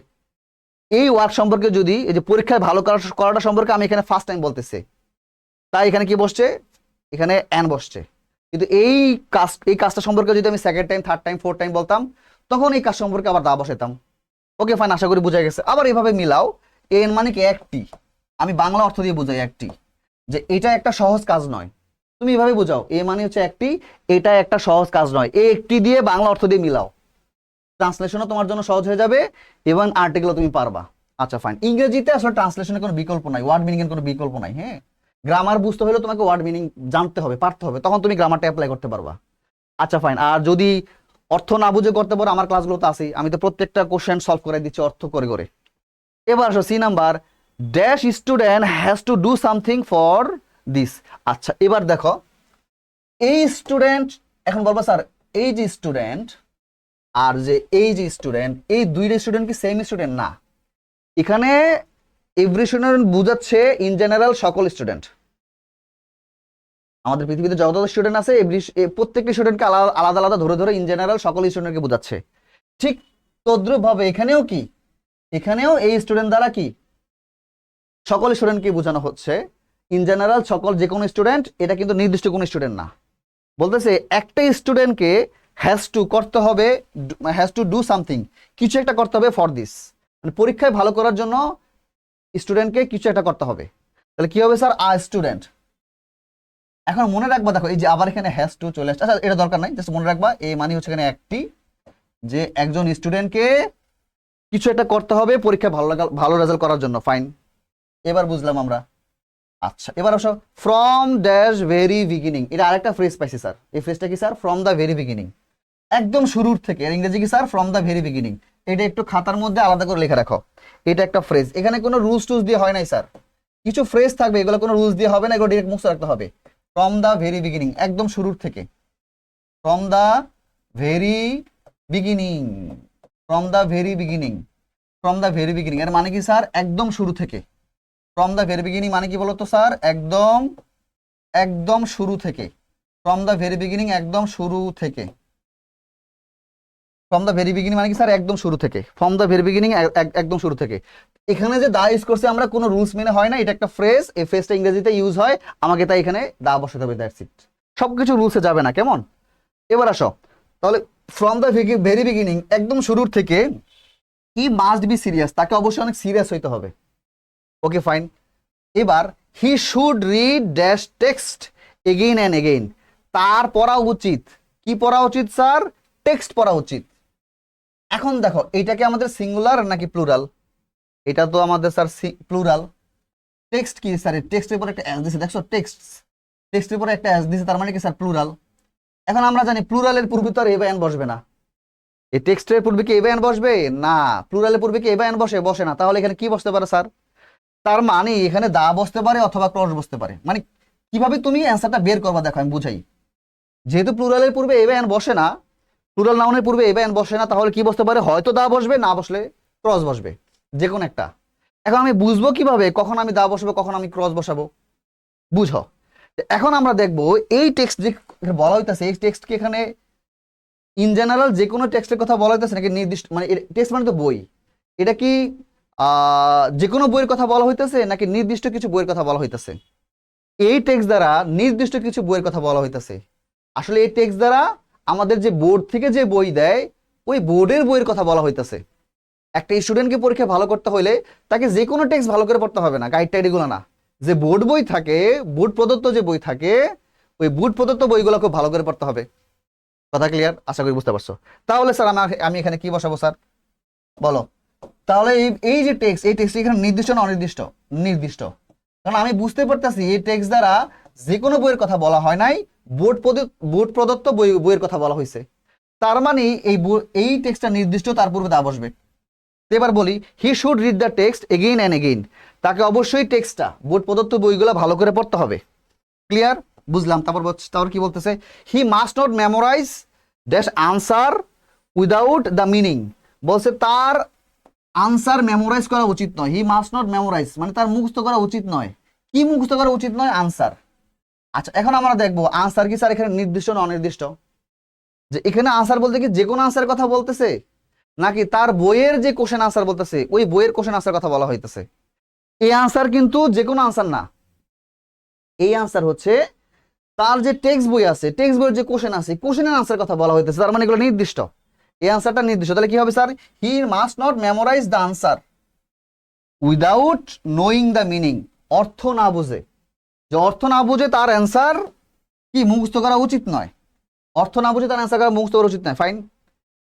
এই ওয়ার্ক সম্পর্কে যদি এই যে পরীক্ষায় ভালো করাটা সম্পর্কে আমি এখানে ফার্স্ট টাইম বলতেছি, তাই এখানে কি বসছে, এখানে এন বসছে। কিন্তু এই কাজটা সম্পর্কে যদি আমি second time, third time, fourth time বলতাম, তখন এই কাজ সম্পর্কে আবার দা বসাতাম। ওকে ফাইন, আশা করি বোঝা গেছে। আবার এইভাবে মিলাও, এন মানে কি একটি, আমি বাংলা অর্থ দিয়ে বোঝাই একটি, যে এটা একটা সহজ কাজ নয়, তুমি এভাবে বোঝাও এ মানে হচ্ছে একটি, এটা একটা সহজ কাজ নয়, এই একটি দিয়ে বাংলা অর্থ দিয়ে মিলাও, ট্রান্সলেশনও তোমার জন্য সহজ হয়ে যাবে এবং আর্টিকেলও তুমি পারবা। আচ্ছা ফাইন, ইংরেজিতে আসলে ট্রান্সলেশনের কোনো বিকল্প নাই, ওয়ার্ড মিনিং এর কোনো বিকল্প নাই। হ্যাঁ, গ্রামার বুঝতে হলে তোমাকে ওয়ার্ড মিনিং জানতে হবে, পারতে হবে, তখন তুমি গ্রামারটা অ্যাপ্লাই করতে পারবা। আচ্ছা ফাইন, আর যদি অর্থ না বুঝে করতে পারো, আমার ক্লাসগুলো তো আছেই, আমি তো প্রত্যেকটা কোশ্চেন সলভ করে দিচ্ছি অর্থ করে করে। এবার আসো C number, dash student has to do something for this. আচ্ছা এবার দেখো এই স্টুডেন্ট, এখন বলবো স্যার এই যে স্টুডেন্ট আর যে এই যে স্টুডেন্ট, এই দুইটা স্টুডেন্ট কি সেম স্টুডেন্ট না, এখানে এভরি স্টুডেন্ট বুঝাচ্ছে ইন জেনারেল সকল স্টুডেন্ট, আমাদের পৃথিবীতে যত স্টুডেন্ট আছে প্রত্যেকটি স্টুডেন্টকে আলাদা আলাদা আলাদা ধরে ধরে ইন জেনারেল সকল স্টুডেন্টকে বোঝাচ্ছে। ঠিক তদ্রুপ ভাবে এখানেও কি, এখানেও এই স্টুডেন্ট দ্বারা কি সকল স্টুডেন্টকে বোঝানো হচ্ছে, ইন জেনারেল সকল যে কোনো স্টুডেন্ট, এটা কিন্তু নির্দিষ্ট কোনো স্টুডেন্ট না। বলতেছে একটা স্টুডেন্টকে হ্যাজ টু করতে হবে, হ্যাজ টু ডু সামথিং, কিছু একটা করতে হবে ফর দিস, মানে পরীক্ষায় ভালো করার জন্য স্টুডেন্টকে কিছু একটা করতে হবে। তাহলে কি হবে স্যার, আ স্টুডেন্ট। এখন মনে রাখবা দেখো এই যে আবার এখানে হ্যাজ টু চলে আসছে, আচ্ছা এটা দরকার নাই, জাস্ট মনে রাখবা এই মানে হচ্ছে এখানে একটি, যে একজন স্টুডেন্টকে কিছু একটা করতে হবে পরীক্ষায় ভালো রেজাল্ট করার জন্য। ফাইন, এবার বুঝলাম আমরা। আচ্ছা এবার আসো, ফ্রম ড্যাশ ভেরি বিগিনিং, এটা আরেকটা ফ্রেজ পাইছি স্যার, এই ফ্রেজটা কি sir, from the very beginning, একদম শুরুর থেকে, এর ইংরেজি কি sir, from the very beginning. এটা একটু খাতার মধ্যে আলাদা করে লেখা রাখো, এটা একটা ফ্রেজ, এখানে কোনো রুলস টুলস দিয়ে হয় নাই স্যার, কিছু ফ্রেজ থাকবে এগুলো কোনো রুলস দিয়ে হবে না, এগুলো ডিরেক্ট মুখস্থ রাখতে হবে। ফ্রম দ্য ভেরি বিগিনিং, একদম শুরুর থেকে, from the very beginning, from the very beginning, from the very beginning এর মানে কি স্যার, একদম শুরু থেকে। ফ্রম দ্য ভেরি বিগিনিং মানে কি বলতো স্যার, একদম একদম শুরু থেকে, ফ্রম দ্য ভেরি বিগিনিং একদম শুরু থেকে, ফ্রম দ্য ভেরি বিগিনিং মানে কি স্যার, একদম শুরু থেকে, ফ্রম দ্য ভেরি বিগিনিং একদম শুরু থেকে। এখানে যে দা ইউজ করছে আমরা কোনো রুলস মেনে হয় না, এটা একটা ফ্রেজ, এই ফ্রেজটা ইংরেজিতে ইউজ হয়, আমাকে তাই এখানে দা বসাতে হবে, দ্যাটস ইট, সবকিছু রুলসে যাবে না, কেমন। এবার আসো তাহলে, ফ্রম দ্য ভেরি বিগিনিং একদম শুরুর থেকে, হি মাস্ট বি সিরিয়াস, তাকে অবশ্যই অনেক সিরিয়াস হইতে হবে। ওকে ফাইন, এবার he should read dash text again and again, তার পড়া উচিত, কি পড়া উচিত স্যার, টেক্সট পড়া উচিত। এখন দেখো এইটাকে আমাদের সিঙ্গুলার নাকি প্লুরাল, এটা তো আমাদের স্যার প্লুরাল, টেক্সট কি স্যার, টেক্সটের উপর একটা এস দিছে, দেখছো টেক্সট, টেক্সটের উপর একটা এস দিছে, তার মানে কি স্যার প্লুরাল। এখন আমরা জানি প্লুরালের পূর্বে তো আর এ বা এন বসবে না, এই টেক্সটের পূর্বে কি এ বা এন বসবে না, প্লুরালের পূর্বে কি এ বা এন বসে না, তাহলে এখানে কি বসতে পারে স্যার, তার মানে এখানে দা বসতে পারে অথবা ক্রস বসতে পারে। মানে কিভাবে তুমি অ্যান্সারটা বের করবা দেখো আমি বুঝাই, যেহেতু প্লুরালের পূর্বে এ বা এন বসে না, প্লুরাল নাউনের পূর্বে এ বা এন বসে না, তাহলে কি বসতে পারে, হয়তো দা বসবে, না বসলে ক্রস বসবে, যে কোনো একটা। এখন আমি বুঝবো কিভাবে কখন আমি দা বসাবো কখন আমি ক্রস বসাবো, বুঝো। এখন আমরা দেখবো এই টেক্সট যে বলা হইতেছে, এই টেক্সট কি এখানে ইন জেনারেল যে কোনো টেক্সটের কথা বলা হইতেছে নাকি নির্দিষ্ট, মানে টেক্সট মানে তো বই, এটা কি যে কোনো বইয়ের কথা বলা হইতেছে নাকি নির্দিষ্ট কিছু বইয়ের কথা বলা হইতেছে, এই টেক্সট দ্বারা নির্দিষ্ট কিছু বইয়ের কথা বলা হইতেছে। আসলে এই টেক্সট দ্বারা আমাদের যে বোর্ড থেকে যে বই দেয় ওই বোর্ডের বইয়ের কথা বলা হইতেছে। একটা স্টুডেন্টকে পরীক্ষা ভালো করতে হলে তাকে যে কোনো টেক্সট ভালো করে পড়তে হবে না, গাইড টাইড এগুলো না, যে বোর্ড বই থাকে, বোর্ড প্রদত্ত যে বই থাকে, ওই বোর্ড প্রদত্ত বইগুলো খুব ভালো করে পড়তে হবে। কথা ক্লিয়ার, আশা করি বুঝতে পারছো। তাহলে স্যার আমি এখানে কি বসাবো স্যার বলো, তাহলে এই যে টেক্সট, এই টেক্সট এখানে নির্দিষ্ট না অনির্দিষ্ট, নির্দিষ্ট, কারণ আমি বুঝতে পারতেছি এই টেক্সট দ্বারা যে কোনো বইয়ের কথা বলা হয় নাই, বোর্ড প্রদত্ত বইয়ের কথা বলা হয়েছে, তার মানে এই টেক্সটটা নির্দিষ্ট, তার পূর্বে দা বসবে। তো এবার বলি he should read the text again and again, তাকে অবশ্যই টেক্সটটা বোর্ড প্রদত্ত বইগুলো ভালো করে পড়তে হবে। ক্লিয়ার? বুঝলাম। তারপর কি বলতেছে, he must not memorise dash answer without the meaning, বলছে তার আনসার মেমোরাইজ করা উচিত নয়। হি মাস্ট নট মেমোরাইজ মানে তার মুখস্থ করা উচিত নয়। কি মুখস্থ করা উচিত নয়? আনসার। আচ্ছা, এখন আমরা দেখবো আনসার কি স্যার এখানে নির্দিষ্ট না অনির্দিষ্ট? যে এখানে আনসার বলতে কি যে কোনো আনসার কথা বলতেছে, নাকি তার বইয়ের যে কোশ্চেন আনসার বলতেছে ওই বইয়ের কোশ্চেন আনসার কথা বলা হইতেছে? এই আনসার কিন্তু যে কোনো আনসার না, এই আনসার হচ্ছে তার যে টেক্সট বই আছে, টেক্সট বইয়ের যে কোশ্চেন আছে, কোশ্চেনের আনসার কথা বলা হইতেছে। তার মানে এগুলো নির্দিষ্ট, এই আনসারটা নির্দিষ্ট। তাহলে কি হবে sir? He must not memorise the answer without knowing the meaning, অর্থ না বুঝে, যে অর্থ না বুঝে তার অ্যান্সার কি মুখস্থ করা উচিত নয়, অর্থ না বুঝে তার অ্যান্সার করা মুখস্থ করা উচিত নয়। Fine.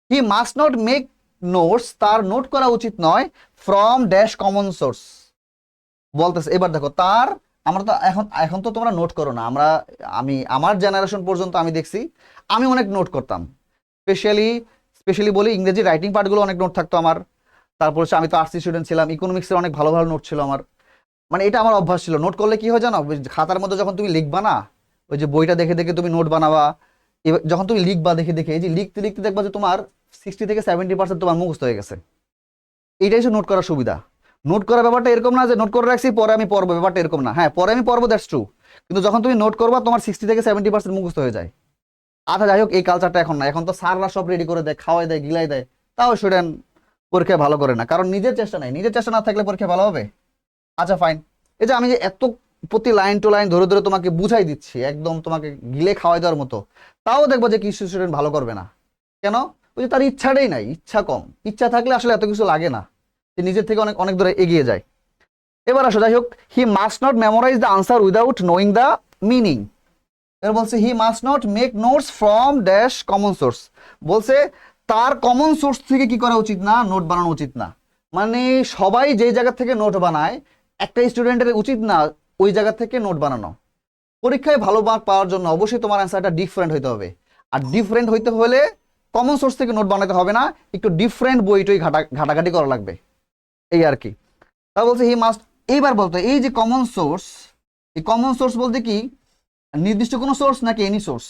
He must not make notes, তার নোট করা উচিত নয় ফ্রম ড্যাশ কমন সোর্স বলতেছে। এবার দেখো তার, আমরা তো এখন তো তোমরা নোট করো না, আমি আমার জেনারেশন পর্যন্ত আমি দেখছি আমি অনেক নোট করতাম। স্পেশালি বলি ইংরেজি রাইটিং পার্টগুলো অনেক নোট থাকতো আমার। তারপর হচ্ছে আমি তো আর্টস স্টুডেন্ট ছিলাম, ইকোনমিক্সের অনেক ভালো ভালো নোট ছিল আমার। মানে এটা আমার অভ্যাস ছিল। নোট করলে কি হয় জানো, খাতার মধ্যে যখন তুমি লিখবা না, ওই যে বইটা দেখে দেখে তুমি নোট বানাবা, যখন তুমি লিখবা দেখে দেখে, এই যে লিখতে লিখতে দেখবা যে তোমার 60 থেকে 70% তোমার মুখস্থ হয়ে গেছে। এইটাই হচ্ছে নোট করার সুবিধা। নোট করার ব্যাপারটা এরকম না যে নোট করে রাখছি পরে আমি পড়বো, ব্যাপারটা এরকম না। হ্যাঁ, পরে আমি পড়বো, দ্যাটস ট্রু, কিন্তু যখন তুমি নোট করবা তোমার 60 থেকে 70% মুখস্থ হয়ে যায়। আচ্ছা যাই হোক, এই কালচারটা এখন না, এখন তো স্যাররা সব রেডি করে দেয়, খাওয়াই দেয়, গিলাই দেয়, তাও স্টুডেন্ট পরীক্ষায় ভালো করে না, কারণ নিজের চেষ্টা নাই। নিজের চেষ্টা না থাকলে পরীক্ষা ভালো হবে? আচ্ছা ফাইন। এই যে আমি যে এত প্রতি লাইন টু লাইন ধরে ধরে তোমাকে বুঝাই দিচ্ছি, একদম তোমাকে গিলে খাওয়াই দেওয়ার মতো, তাও দেখবো যে কিছু স্টুডেন্ট ভালো করবে না। কেন? ওই যে তার ইচ্ছাটাই নাই, ইচ্ছা কম। ইচ্ছা থাকলে আসলে এত কিছু লাগে না, যে নিজের থেকে অনেক অনেক দূরে এগিয়ে যায়। এবার আসো, যাই হোক, he must not memorise the answer without knowing the meaning. এবার বলছে he must not make notes from dash common source, বলছে তার কমন সোর্স থেকে কি করা উচিত না? নোট বানানো উচিত না। মানে সবাই যেই জায়গা থেকে নোট বানায়, একটা স্টুডেন্টের উচিত না ওই জায়গা থেকে নোট বানানো। পরীক্ষায় ভালো মার্ক পাওয়ার জন্য অবশ্যই তোমার অ্যান্সারটা ডিফারেন্ট হইতে হবে, আর ডিফারেন্ট হইতে হলে কমন সোর্স থেকে নোট বানাতে হবে না, একটু ডিফারেন্ট বইটই ঘাটাঘাটি করা লাগবে, এই আর কি। তা বলছে হি মাস্ট। এইবার বলতো এই যে কমন সোর্স, এই কমন সোর্স বলতে কি নির্দিষ্ট কোনো সোর্স নাকি এনি সোর্স?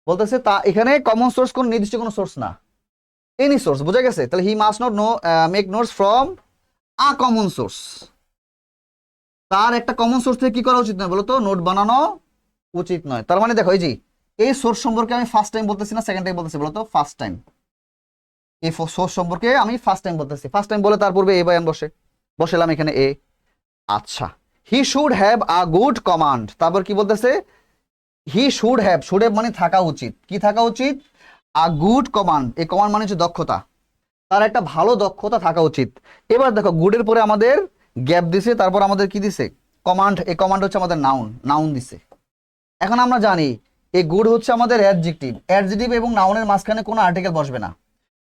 বলতেছে তা এখানে কমন সোর্স কোন নির্দিষ্ট কোনো সোর্স না, এনি সোর্স। বোঝা গেছে? তাহলে হি must not make notes from a common source, তার একটা কমন সোর্স থেকে কি করা উচিত নয় বলতো? নোট বানানো উচিত নয়। তার মানে দেখো, এই যে এই সোর্স সম্পর্কে আমি ফার্স্ট টাইম বলতেছি না সেকেন্ড টাইম বলতেছি বলতো? First time. এই সোর্স সম্পর্কে আমি ফার্স্ট টাইম বলতেছি। ফার্স্ট টাইম বলে তার পূর্বে এ বায়ান বসেলাম এখানে এ। আচ্ছা, হি should have a good command. তারপর কি বলতেছে? হি শুড হ্যাভ মানে থাকা উচিত। কি থাকা উচিত? আ গুড কমান্ড। এই কমান্ড মানে হচ্ছে দক্ষতা, তার একটা ভালো দক্ষতা থাকা উচিত। এবার দেখো, গুডের পরে আমাদের গ্যাপ দিছে, তারপর আমাদের কি দিছে? কমান্ড। এই কমান্ড হচ্ছে আমাদের নাউন দিছে। এখন আমরা জানি এই গুড হচ্ছে আমাদের অ্যাডজেক্টিভ এবং নাউনের মাঝখানে কোনো আর্টিকেল বসবে না।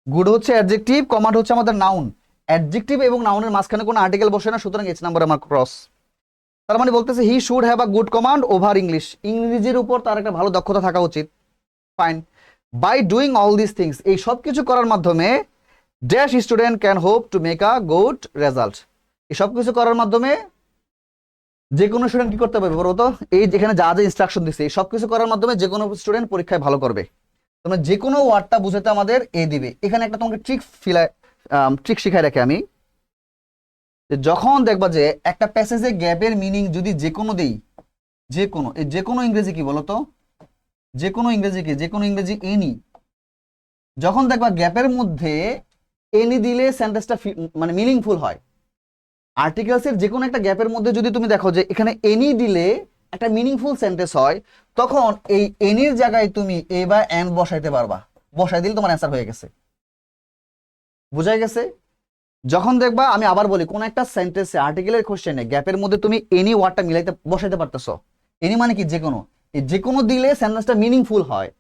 গুড হচ্ছে অ্যাডজেক্টিভ, কমান্ড হচ্ছে আমাদের নাউন। অ্যাডজেক্টিভ এবং নাউনের মাঝখানে কোনো আর্টিকেল বসে না, সুতরাং এইচ নাম্বার আমার ক্রস। তার মানে বলতেছে he should have a good command over English, ইংরেজির উপর তার একটা ভালো দক্ষতা থাকা উচিত। Fine. By doing all this things, এই সব কিছু করার মাধ্যমে dash student can hope to make a good result. এই সব কিছু করার মাধ্যমে যে কোনো স্টুডেন্ট কি করতে পারবে বলো তো? এই যেখানে যা যা ইনস্ট্রাকশন দিচ্ছে, এই সব কিছু করার মাধ্যমে যে কোনো স্টুডেন্ট পরীক্ষায় ভালো করবে। তোমরা যে কোনো ওয়ার্ডটা বুঝাতে আমাদের এ দিবে। এখানে একটা তোমাকে ট্রিক শিখাই রাখে আমি, যখন দেখবা যে একটা প্যাসেজে গ্যাপের মিনিং যদি যে কোনো দেই, যে কোনো ইংরেজি কি বলতো? যে কোনো ইংরেজি এনি, যখন দেখবা গ্যাপের মধ্যে এনি দিলে সেন্টেন্সটা মানে মিনিংফুল হয়। আর্টিকেলসের যে কোনো একটা গ্যাপের মধ্যে যদি তুমি দেখো যে এখানে এনি দিলে একটা মিনিংফুল সেন্টেন্স হয়, তখন এই এনির জায়গায় তুমি এ বা এন বসাইতে পারবা। বসাই দিলে তোমার অ্যান্সার হয়ে গেছে। বুঝাই গেছে? যখন দেখবা, আমি আবার বলি, কোন একটা সেন্টেন্সে আর্টিকেলের কোশ্চেনে গ্যাপের মধ্যে তুমি এনি ওয়ার্ডটা বসাইতে পারতেছো। এনি মানে কি? যে কোনো। এই যে কোনো দিলে সেন্টেন্সটা মিনিংফুল হয়,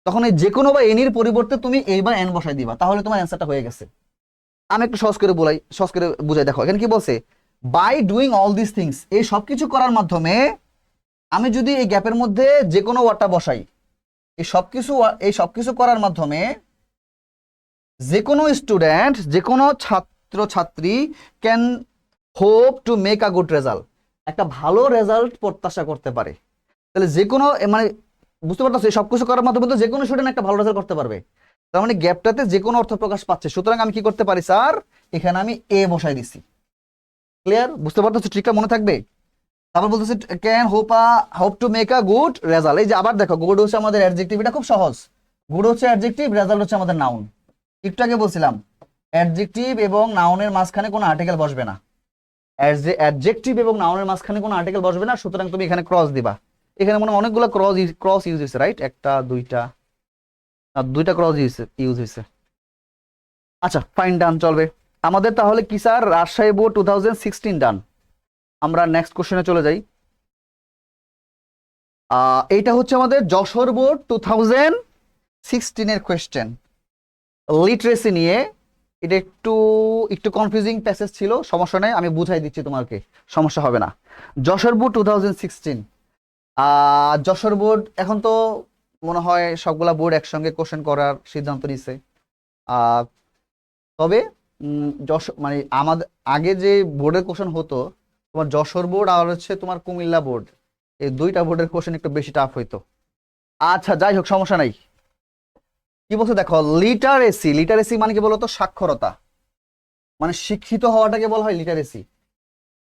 তখন এই যে কোনো বা এনির পরিবর্তে তুমি এ বা এন বসাই দিবা, তাহলে তোমার অ্যান্সারটা হয়ে গেছে। আমি একটু সহজ করে বুঝাই। দেখো এখানে কি বলছে? By doing all this things, এই সব কিছু করার মাধ্যমে আমি যদি এই গ্যাপের মধ্যে যে কোনো ওয়ার্ডটা বসাই, এই সব কিছু করার মাধ্যমে যে কোনো স্টুডেন্ট, যে কোনো ছাত্র ছাত্র ছাত্রী can hope to make a good result, একটা ভালো রেজাল্ট প্রত্যাশা করতে পারে। তাহলে যে কোনো মানে বুঝতে পারতেছো সব কিছু করার মাধ্যমে তো যে কোনো স্টুডেন্ট একটা ভালো রেজাল্ট করতে পারবে। তার মানে গ্যাপটাতে যে কোনো অর্থ প্রকাশ পাচ্ছে, সুতরাং আমি কি করতে পারি স্যার, এখানে আমি এ বসাই দিছি। ক্লিয়ার? বুঝতে পারতেছো? ট্রিকটা মনে থাকবে। তারপর বলতেছে can hope to make a good result. এই যে আবার দেখো, গুড হচ্ছে আমাদের অ্যাডজেক্টিভ, এটা খুব সহজ। গুড হচ্ছে অ্যাডজেক্টিভ, রেজাল্ট হচ্ছে আমাদের নাউন। একটু আগে বলছিলাম অ্যাডজেক্টিভ এবং নাউনের মাঝখানে কোনো আর্টিকেল বসবে না। অ্যাডজেক্টিভ এবং নাউনের মাঝখানে কোনো আর্টিকেল বসবে না, সুতরাং তুমি এখানে ক্রস দিবা। এখানে মনে হয় অনেকগুলো ক্রস ইউজ হয়েছে, রাইট? একটা দুইটা ক্রস ইউজ হয়েছে। আচ্ছা ফাইন, ডান, চলবে আমাদের। তাহলে কি স্যার, রাজশাহী বোর্ড 2016 ডান। আমরা নেক্সট কোশ্চেনে চলে যাই। এইটা হচ্ছে আমাদের যশোর বোর্ড 2016 কোয়েশ্চেন, লিটারেসি নিয়ে। এটা একটু একটু কনফিউজিং প্যাসেজ ছিল, সমস্যা নেই, আমি বুঝাই দিচ্ছি তোমাকে, সমস্যা হবে না। যশোর বোর্ড 2016, যশোর বোর্ড এখন তো মনে হয় সবগুলা বোর্ড একসঙ্গে কোশ্চেন করার সিদ্ধান্ত নিছে। তবে মানে আমাদের আগে যে বোর্ডের কোশ্চেন হতো, তোমার যশোর বোর্ড আর হচ্ছে তোমার কুমিল্লা বোর্ড, এই দুইটা বোর্ডের কোশ্চেন একটু বেশি টাফ হইতো। আচ্ছা যাই হোক, সমস্যা নাই। কি বলছো দেখো, লিটারেসি মানে কি বলতো? সাক্ষরতা, মানে শিক্ষিত হওয়াটাকে বলা হয় লিটারেসি।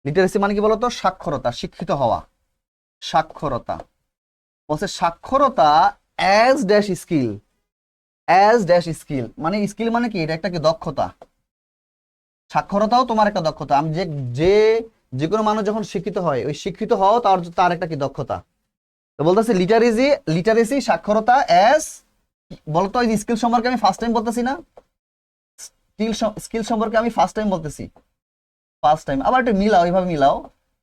লিটারেসি মানে কি বলতো? সাক্ষরতা, শিক্ষিত হওয়া, সাক্ষরতা। বলছে সাক্ষরতা as dash skill, as dash skill মানে স্কিল মানে কি? এটা একটা কি দক্ষতা। সাক্ষরতাও তোমার একটা দক্ষতা। আমি যে যে কোনো মানুষ যখন শিক্ষিত হয়, ওই শিক্ষিত হওয়া তার একটা কি দক্ষতা। তো বলতেছে লিটারেসি সাক্ষরতা অ্যাজ, বলতো ওই স্কিল সম্পর্কে আমি ফার্স্ট টাইম বলতেছি না? স্কিল সম্পর্কে আমি ফার্স্ট টাইম বলতেছি, ফার্স্ট টাইম। আবার একটু মিলাও, এইভাবে মিলাও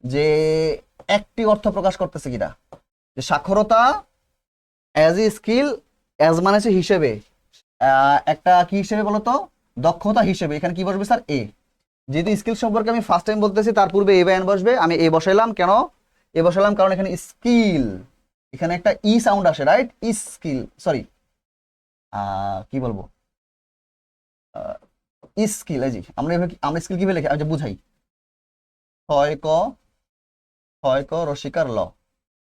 যে একটি অর্থ প্রকাশ করতেছে কিনা, যে সাক্ষরতা অ্যাজ এ স্কিল, অ্যাজ মানে হচ্ছে হিসেবে, একটা কি হিসেবে বলতো? দক্ষতা হিসেবে। এখানে কি বসবে স্যার? এ। যেহেতু স্কিল সম্পর্কে আমি ফার্স্ট টাইম বলতেছি, তার পূর্বে এ বা এন বসবে। আমি এ বসাইলাম, কেন এ বসাইলাম? কারণ এখানে স্কিল, এখানে একটা ই সাউন্ড আসে, রাইট? স্কিল, সরি কি বলবো, স্কিল। এই জি আমরা স্কিল কিভাবে লিখি, আমি বুঝাই। ছয় ক রসিকার ল,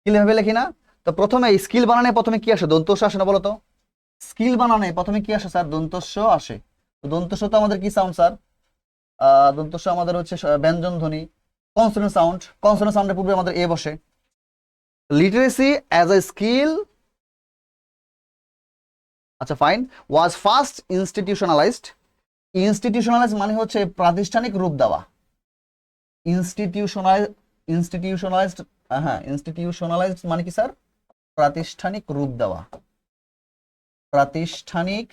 কিভাবে লিখি না? তো প্রথমে স্কিল বানানে প্রথমে কি আসে? দন্তস্ব আসে না বলতো? স্কিল বানানে প্রথমে কি আসে স্যার? দন্তস্ব আসে। তো দন্তস্ব তো আমাদের কি সাউন্ড স্যার? দন্তস্ব আমাদের হচ্ছে ব্যঞ্জন ধ্বনি, কনসোনেন্ট সাউন্ড। কনসোনেন্ট সাউন্ডের পূর্বে আমাদের এ বসে। লিটারেসি অ্যাজ এ স্কিল, আচ্ছা fine, was first institutionalised. Institutionalise মানে হচ্ছে প্রাতিষ্ঠানিক রূপ দেওয়া। ইনস্টিটিউশনালাইজড, হ্যাঁ ইনস্টিটিউশনালাইজড মানে কি স্যার? প্রাতিষ্ঠানিক রূপ দেওয়া। প্রাতিষ্ঠানিক,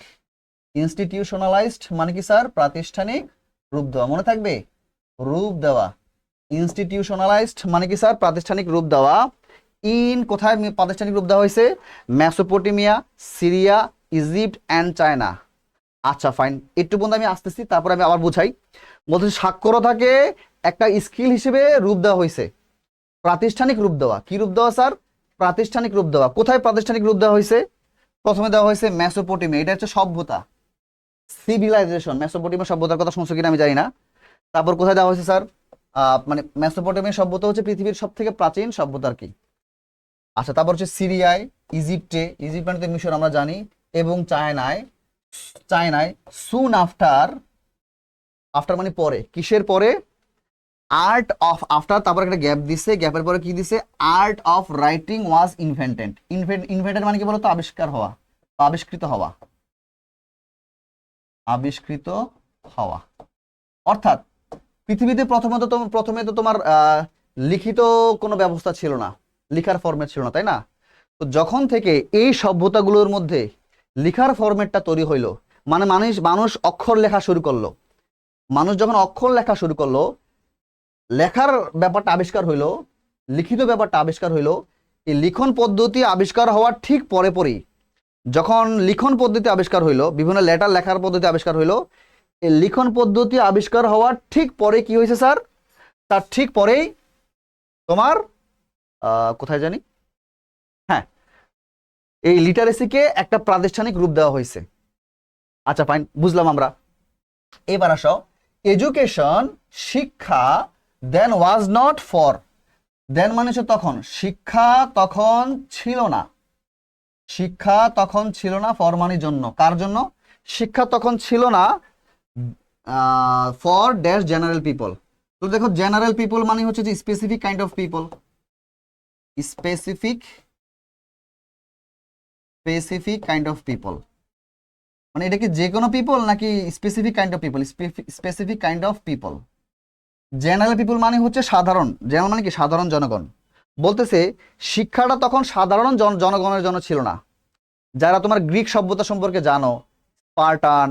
ইনস্টিটিউশনালাইজড মানে কি স্যার? প্রাতিষ্ঠানিক রূপ দেওয়া, মনে থাকবে? রূপ দেওয়া। ইনস্টিটিউশনালাইজড মানে কি স্যার? প্রাতিষ্ঠানিক রূপ দেওয়া। কোথায় প্রাতিষ্ঠানিক রূপ দেওয়া হয়েছে? Mesopotamia, Syria, Egypt and China. আচ্ছা ফাইন, একটু বন্ধু আমি আসতেছি, তারপর আমি আবার বুঝাই। বলতে সাক্ষরতাকে একটা স্কিল হিসেবে রূপ দেওয়া হয়েছে, প্রাতিষ্ঠানিক রূপ দেওয়া। কি রূপ দেওয়া স্যার? প্রাতিষ্ঠানিক রূপ দেওয়া। কোথায় প্রাতিষ্ঠানিক রূপ দেওয়া হয়েছে? প্রথমে দেওয়া হয়েছে মেসোপটেমিয়া, এটা হচ্ছে সভ্যতা, সিভিলাইজেশন। মেসোপটেমিয়া সভ্যতার কথা শুনছো কিনা আমি জানি না। তারপর কোথায় দেওয়া হয়েছে স্যার? মানে মেসোপটেমিয়া সভ্যতা হচ্ছে পৃথিবীর সব থেকে প্রাচীন সভ্যতা আর কি। আচ্ছা তারপর হচ্ছে সিরিয়ায়, ইজিপ্ট মানে তো মিশর আমরা জানি, এবং চায়নায় সুন আফটার, মানে পরে, কিসের পরে? আর্ট অফ আফটার, তারপর একটা গ্যাপ দিছে, গ্যাপের পরে কি দিছে? Art of writing was invented. Invented মানে কি বলতো? আবিষ্কার হওয়া, আবিষ্কৃত হওয়া, আবিষ্কৃত হওয়া। অর্থাৎ পৃথিবীতে প্রথমে তো তোমার লিখিত কোনো ব্যবস্থা ছিল না, লিখার ফরম্যাট ছিল না, তাই না? তো যখন থেকে এই সভ্যতাগুলোর মধ্যে লিখার ফরম্যাটটা তৈরি হইলো, মানে মানুষ অক্ষর লেখা শুরু করলো, মানুষ যখন অক্ষর লেখা শুরু করলো, লেখার ব্যাপারটা আবিষ্কার হইলো, লিখিত ব্যাপারটা আবিষ্কার হইলো। এই লিখন পদ্ধতি আবিষ্কার হওয়ার ঠিক পরেই, যখন লিখন পদ্ধতি আবিষ্কার হইলো, বিভিন্ন লেটার লেখার পদ্ধতি আবিষ্কার হইলো, এই লিখন পদ্ধতি আবিষ্কার হওয়ার ঠিক পরে কি হয়েছে স্যার? তার ঠিক পরেই তোমার কোথায় জানি, হ্যাঁ, এই লিটারেসিকে একটা প্রাতিষ্ঠানিক রূপ দেওয়া হয়েছে। আচ্ছা ফাইন, বুঝলাম আমরা। এবার আসো, এডুকেশন শিক্ষা দেন ওয়াজ নট ফর, দেন মানে হচ্ছে তখন, শিক্ষা তখন ছিল না, শিক্ষা তখন ছিল না, ফর মানে জন্য, কার জন্য, শিক্ষা তখন ছিল না ফর ড্যাশ জেনারেল পিপল। তো দেখো জেনারেল পিপল মানে হচ্ছে যে specific kind of people, specific specific kind of people, মানে এটা কি যে কোনো পিপল নাকি specific kind of people, specific kind of people. General people মানে হচ্ছে সাধারণ, জেনারেল মানে কি সাধারণ জনগণ। বলতেছে শিক্ষাটা তখন সাধারণ জনগণের জন্য ছিল না। যারা তোমার গ্রিক সভ্যতা সম্পর্কে জানো, স্পার্টান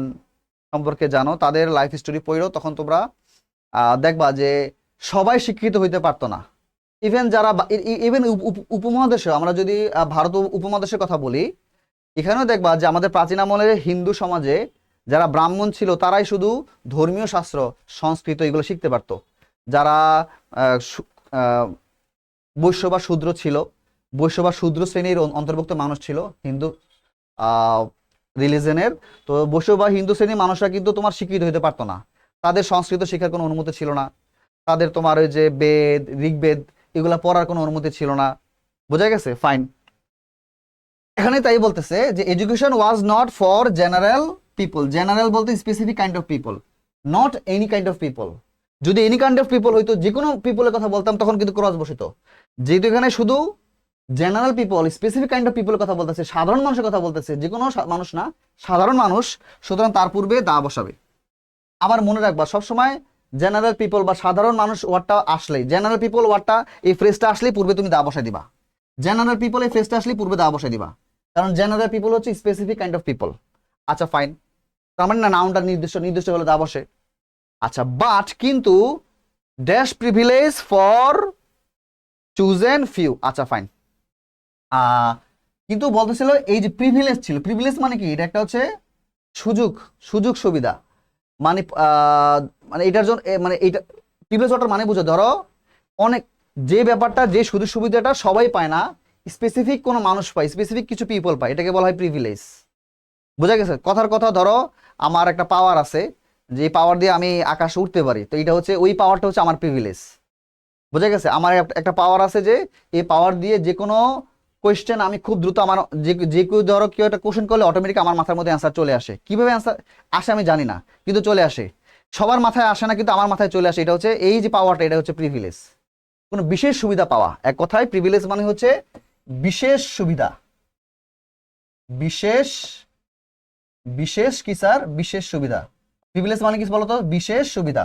সম্পর্কে জানো, তাদের লাইফ স্টোরি পড়ো, তখন তোমরা দেখবা যে সবাই শিক্ষিত হইতে পারতো না। ইভেন যারা ইভেন উপমহাদেশে, আমরা যদি ভারত উপমহাদেশের কথা বলি, এখানেও দেখবা যে আমাদের প্রাচীন আমলের হিন্দু সমাজে যারা ব্রাহ্মণ ছিল তারাই শুধু ধর্মীয় শাস্ত্র, সংস্কৃত এগুলো শিখতে পারতো। যারা বৈশ্য বা শূদ্র ছিল, বৈশ্য বা শূদ্র শ্রেণীর অন্তর্ভুক্ত মানুষ ছিল হিন্দু রিলিজনের, তো বৈশ্য বা হিন্দু শ্রেণীর মানুষরা কিন্তু তোমার শিক্ষিত হতে পারতো না, তাদের সংস্কৃত শিক্ষার কোনো অনুমতি ছিল না, তাদের তোমার ওই যে বেদ, ঋগ্বেদ এগুলা পড়ার কোনো অনুমতি ছিল না। বোঝা গেছে? ফাইন। এখানে তাই বলতেছে যে education was not for general people, general বলতে specific kind of people, not any kind of people. যদি এনি কাইন্ড অফ পিপল হইতো, যে কোনো পিপলের কথা বলতাম, তখন কিন্তু ক্রস বসিত। যেহেতু এখানে শুধু general people, specific kind of পিপলের কথা বলতেছে, সাধারণ মানুষের কথা বলতেছে, যে কোনো মানুষ না, সাধারণ মানুষ, সুতরাং তার পূর্বে দা বসাবে। আবার মনে রাখবা সবসময় জেনারেল পিপল বা সাধারণ মানুষ ওয়ার্ডটা আসলেই, জেনারেল পিপল ওয়ার্ডটা, এই ফ্রেজটা আসলেই পূর্বে তুমি দা বসাই দিবা। জেনারেল পিপল এই ফ্রেজটা আসলেই পূর্বে দা বসাই দিবা, কারণ জেনারেল পিপল হচ্ছে স্পেসিফিক কাইন্ড অফ পিপল। আচ্ছা ফাইন, তার মানে না নাউনটা নির্দিষ্ট হলে দা বসে। আচ্ছা, বাট কিন্তু dash privilege for chosen few. আচ্ছা ফাইন, কিন্তু বলতেছিল এই যে প্রিভিলেজ ছিল, প্রিভিলেজ মানে কি, এটা একটা হচ্ছে সুযোগ, সুযোগ সুবিধা, মানে মানে এটার জন্য, মানে এইটা প্রিভিলেজ ওয়াটার মানে বুঝো, ধরো অনেক, যে ব্যাপারটা, যে সুযোগ সুবিধাটা সবাই পায় না, স্পেসিফিক কোনো মানুষ পায়, স্পেসিফিক কিছু পিপল পায়, এটাকে বলা হয় প্রিভিলেজ। বোঝা গেছে? কথার কথা, ধরো আমার একটা পাওয়ার আছে, যে পাওয়ার দিয়ে আমি আকাশে উঠতে পারি, তো এটা হচ্ছে, ওই পাওয়ারটা হচ্ছে আমার প্রিভিলেজ। বোঝা গেছে? আমার একটা পাওয়ার আছে যে এই পাওয়ার দিয়ে যে কোনো কোয়েশ্চেন আমি খুব দ্রুত, আমার যে কেউ ধরো কেউ একটা কোশ্চেন করলে অটোমেটিক আমার মাথার মধ্যে অ্যান্সার চলে আসে। কিভাবে অ্যান্সার আসে আমি জানি না, কিন্তু চলে আসে। সবার মাথায় আসে না, কিন্তু আমার মাথায় চলে আসে। এটা হচ্ছে এই যে পাওয়ারটা, এটা হচ্ছে প্রিভিলেজ, কোনো বিশেষ সুবিধা পাওয়া। এক কথায় প্রিভিলেজ মানে হচ্ছে বিশেষ সুবিধা, বিশেষ, বিশেষ কি স্যার? বিশেষ সুবিধা। প্রিভিলেজ মানে কি বলতো? বিশেষ সুবিধা।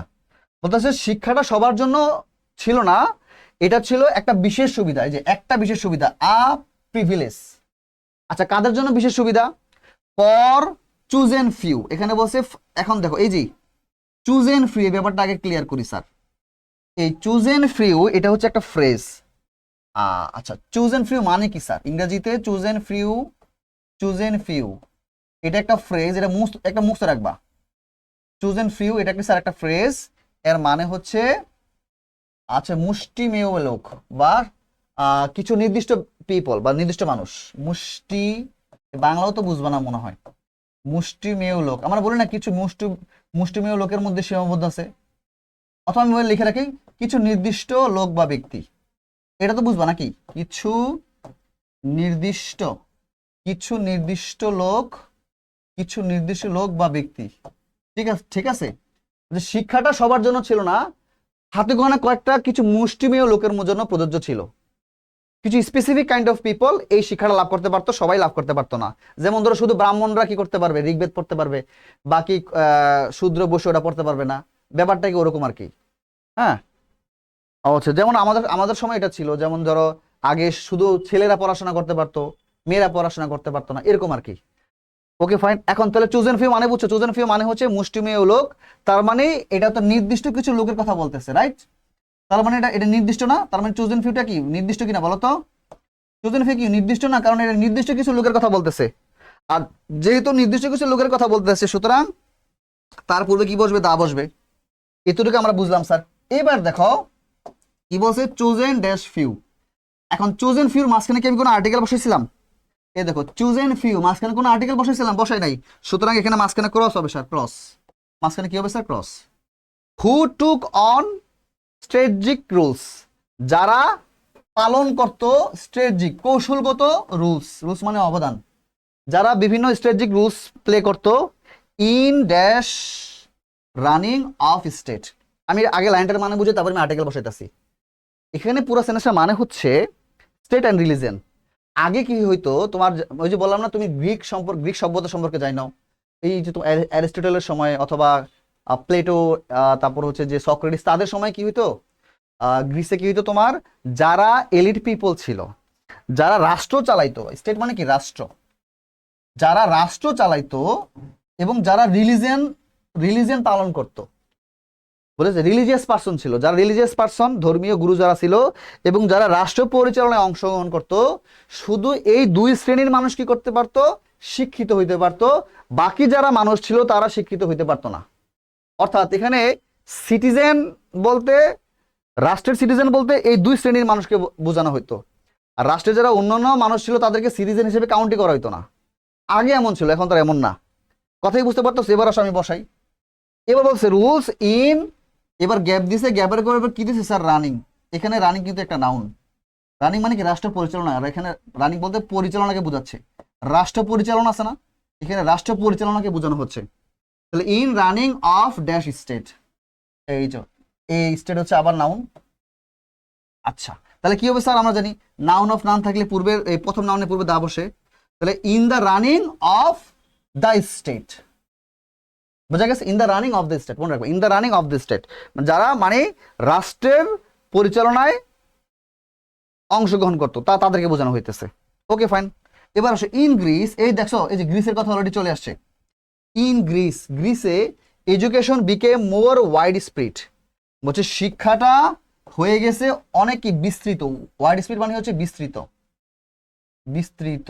বলতেছে শিক্ষাটা সবার জন্য ছিল না, এটা ছিল একটা বিশেষ সুবিধা, এই যে একটা বিশেষ সুবিধা, আ প্রিভিলেজ। আচ্ছা, কাদের জন্য বিশেষ সুবিধা? For chosen few. এখানে বলছে, এখন দেখো এই যে চুজেন ফিউ, এই ব্যাপারটা আগে ক্লিয়ার করি স্যার। এই চুজেন ফিউ এটা হচ্ছে একটা ফ্রেজ। আচ্ছা, চুজেন ফিউ মানে কি স্যার? ইংরেজিতে চুজেন ফিউ, চুজেন ফিউ এটা একটা ফ্রেজ, এটা একটা মুখস্থ রাখবা। চুজেন ফিউ এটা কি স্যার? একটা ফ্রেজ, এর মানে হচ্ছে, আচ্ছা, মুষ্টিমেয় লোক বা কিছু নির্দিষ্ট পিপল বা নির্দিষ্ট মানুষ, মুষ্টি, বাংলাও তো বুঝবা না মনে হয়, মুষ্টিমেয় লোক, আমরা বলি না কিছু মুষ্টিমেয় লোকের মধ্যে সীমাবদ্ধ আছে, অথবা আমি লিখে রাখি কিছু নির্দিষ্ট লোক বা ব্যক্তি, এটা তো বুঝবা নাকি? কিছু নির্দিষ্ট, কিছু নির্দিষ্ট লোক, কিছু নির্দিষ্ট লোক বা ব্যক্তি। ঠিক আছে, ঠিক আছে। শিক্ষাটা সবার জন্য ছিল না, হাতে গোনা কয়েকটা কিছু মুষ্টিমেয় লোকের জন্য প্রযোজ্য ছিল। কিছু স্পেসিফিক কাইন্ড অফ পিপল এই শিক্ষাটা লাভ করতে পারতো, সবাই লাভ করতে পারতো না। যেমন ধরো শুধু ব্রাহ্মণরা কি করতে পারবে? ঋগ্বেদ পড়তে পারবে, বাকি শূদ্র বৈশ্য ওটা পড়তে পারবে না। ব্যাপারটা কি ওরকম আর কি। হ্যাঁ, আচ্ছা, যেমন আমাদের সময় এটা ছিল, যেমন ধরো আগে শুধু ছেলেরা পড়াশোনা করতে পারতো, মেয়েরা পড়াশোনা করতে পারতো না, এরকম আর কি। Okay fine. এখন তাহলে চুজেন ফিউ মানে বুঝছো? চুজেন ফিউ মানে হচ্ছে মুষ্টিমেয় লোক, তার মানে এটা তো নির্দিষ্ট কিছু লোকের কথা বলতেছে, রাইট? তার মানে এটা নির্দিষ্ট না, তার মানে চুজেন ফিউটা কি নির্দিষ্ট কিনা বলো তো? চুজেন ফিউ কি নির্দিষ্ট না, কারণ এটা নির্দিষ্ট কিছু লোকের কথা বলতেছে। আর যেহেতু নির্দিষ্ট কিছু লোকের কথা বলতেছে, সুতরাং তার পূর্বে কি বসবে? দা বসবে। এতটুকু আমরা বুঝলাম স্যার। এবার দেখো কি বলছে, চুজেন ড্যাশ ফিউ। এখন চুজেন ফিউর মাঝখানে কি আমি কোনো আর্টিকেল বসাইছিলাম? এই দেখো, চুজেন ফিউ মাঝখানে কোনো আর্টিকেল বসাইছিলাম? বসাই নাই। সুতরাং এখানে মাঝখানে ক্রস হবে স্যার, ক্রস। মাঝখানে কি হবে sir? Cross. Who took on strategic rules, যারা পালন করত স্ট্র্যাটেজিক কৌশলগত রুলস, রুলস মানে অবদান, যারা বিভিন্ন স্ট্র্যাটেজিক রুলস প্লে করত in dash running of state. আমি আগে লাইনটার মানে বুঝে তারপর আমি আর্টিকেল বসাইতেছি। এখানে পুরো সেন্টেন্সের মানে হচ্ছে স্টেট অ্যান্ড রিলিজিয়ন। আগে কি হইতো তোমার, ওই যে বললাম না তুমি গ্রিক সভ্যতা সম্পর্কে জানি নাও, এই যে তোমার অ্যারিস্টটলের সময় অথবা প্লেটো, তারপর হচ্ছে যে সক্রেটিস, তাদের সময় কি হইতো গ্রিসে কি হইতো তোমার, যারা এলিট পিপল ছিল, যারা রাষ্ট্র চালাইতো, স্টেট মানে কি রাষ্ট্র, যারা রাষ্ট্র চালাইতো এবং যারা রিলিজিয়ন পালন করত, বলেছে রিলিজিয়াস পার্সন ছিল, যারা রিলিজিয়াস পার্সন ধর্মীয় গুরু যারা ছিল এবং যারা রাষ্ট্র পরিচালনায় অংশগ্রহণ করত, শুধু এই দুই শ্রেণীর মানুষ কি করতে পারতো, শিক্ষিত হইতে পারতো, বাকি যারা মানুষ ছিল তারা শিক্ষিত হইতে পারতো না। অর্থাৎ এখানে সিটিজেন বলতে, রাষ্ট্রের সিটিজেন বলতে এই দুই শ্রেণীর মানুষকে বোঝানো হইতো, আর রাষ্ট্রের যারা অন্যান্য মানুষ ছিল তাদেরকে সিটিজেন হিসেবে কাউন্টই করা হইতো না। আগে এমন ছিল, এখন তো এমন না। কথাই বুঝতে পারতো? এবার আসো আমি বসাই। এবার বলছে রুলস ইন, এবার গ্যাপ দিছে, গ্যাপের করে এবার কি দিছে স্যার, রানিং। এখানে রানিং কিন্তু একটা নাউন, রানিং মানে কি রাষ্ট্র পরিচালনা, আর এখানে রানিং বলতে পরিচালনাকে বোঝাচ্ছে, রাষ্ট্র পরিচালনা আছে না, এখানে রাষ্ট্র পরিচালনাকে বোঝানো হচ্ছে। তাহলে in running of dash state, এই যে এই স্টেট হচ্ছে আবার নাউন। আচ্ছা তাহলে কি হবে স্যার, আমরা জানি নাউন অফ নাউন থাকলে পূর্বের এই প্রথম নাউনের পূর্বে দা বসে, তাহলে in the running of the state, বোঝা গেছে? In the running of the state, মনে রাখবে in the running of the state, যারা মানে রাষ্ট্রের পরিচালনায় অংশগ্রহণ করতো তাদেরকে বোঝানো হইতেছে। ওকে ফাইন। এবার আসো ইন গ্রিস, এই দেখছো এই যে গ্রিসের কথা অলরেডি চলে আসছে। ইন গ্রিস, গ্রিসে education became more wide spread, বলছে শিক্ষাটা হয়ে গেছে অনেক কি বিস্তৃত, ওয়াইড স্প্রেড মানে হচ্ছে বিস্তৃত, বিস্তৃত,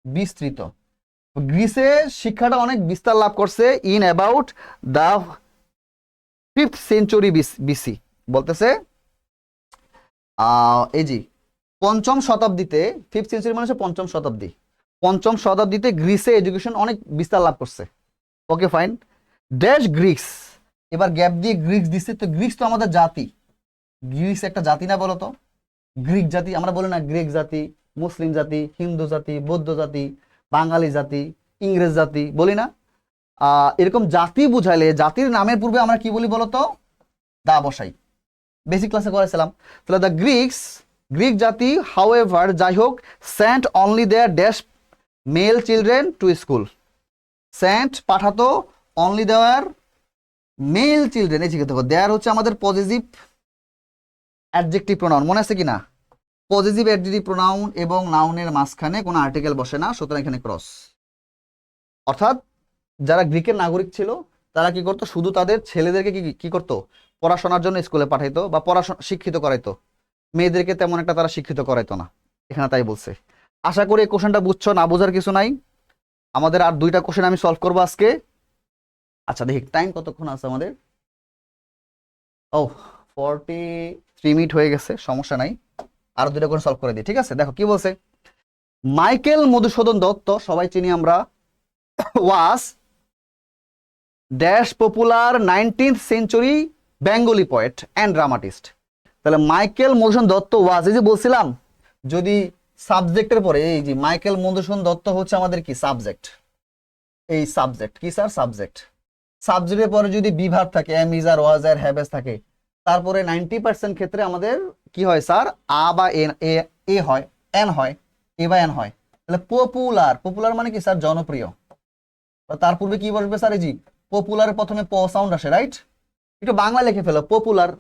বিস্তৃত। গ্রিসে শিক্ষাটা অনেক বিস্তার লাভ করছে in about the 5th century BC, বলতেছে এই জি পঞ্চম শতাব্দীতে, 5th সেঞ্চুরি মানে হচ্ছে পঞ্চম শতাব্দী, পঞ্চম শতাব্দীতে গ্রিসে এডুকেশন অনেক বিস্তার লাভ করছে। Okay fine. ড্যাশ গ্রিক্স, এবার গ্যাপ দিয়ে গ্রিক্স দিচ্ছে, তো গ্রিক্স তো আমাদের জাতি, গ্রিক্স একটা জাতি না বলতো, গ্রিক জাতি আমরা বলি না, গ্রিক জাতি, মুসলিম জাতি, হিন্দু জাতি, বৌদ্ধ জাতি, বাঙালি জাতি, ইংরেজ জাতি বলি না, এরকম জাতি বুঝাইলে জাতির নামের পূর্বে আমরা কি বলি বলতো, দা বসাই, বেসিক ক্লাসে করেছিলাম। তাহলে দ্য গ্রিক্স, গ্রিক জাতি হাউএভার যাই হোক, sent only their dash male children to school, sent পাঠাতো অনলি দেয়ার মেল চিলড্রেন, এই শিখে থাকো, দেয়ার হচ্ছে আমাদের পজিটিভ অ্যাডজেক্টিভ প্রোনাউন, মনে আছে কিনা, পজিটিভ অ্যাডজেক্টিভ প্রোনাউন এবং নাউনের মাঝখানে কোনো আর্টিকেল বসে না, সুতরাং এখানে ক্রস। অর্থাৎ যারা গ্রিকের নাগরিক ছিল তারা কি করতো, শুধু তাদের ছেলেদেরকে কি করতো, পড়াশোনার জন্য স্কুলে পাঠাইতো বা পড়াশোনা শিক্ষিত করাইতো, মেয়েদেরকে তেমন একটা তারা শিক্ষিত করাইতো না, এখানে তাই বলছে। আশা করি এই কোশ্চেনটা বুঝছো, না বোঝার কিছু নাই। আমাদের আর 2টা কোশ্চেন আমি সলভ করবো আজকে। আচ্ছা দেখি টাইম কতক্ষণ আছে আমাদের, ও 43 মিনিট হয়ে গেছে, সমস্যা নাই, আর 2টা কোশ্চেন সলভ করে দিই, ঠিক আছে? দেখো কি বলছে, মাইকেল মধুসূদন দত্ত, সবাই চিনি আমরা, was dash popular 19th century Bengali poet and dramatist. তাহলে মাইকেল মধুসূদন দত্ত ওয়াজ, এই যে বলছিলাম যদি সাবজেক্টের পরে, এই যে মাইকেল মধুসূদন দত্ত হচ্ছে আমাদের কি সাবজেক্ট, এই সাবজেক্ট কি স্যার, সাবজেক্ট, সাবজেক্টের পরে যদি বিভাগ থাকে, am is are was are have থাকে, তারপরে 90% ক্ষেত্রে আমাদের কি হয় স্যার, আ বা এ হয়, এন হয়, এ বা এন হয়। তাহলে পপুলার, পপুলার মানে কি স্যার, জনপ্রিয়, তার পূর্বে কি বসবে স্যার, এই জি পপুলারের প্রথমে প সাউন্ড আসে, রাইট? একটু বাংলায় লিখে ফেলো, পপুলার,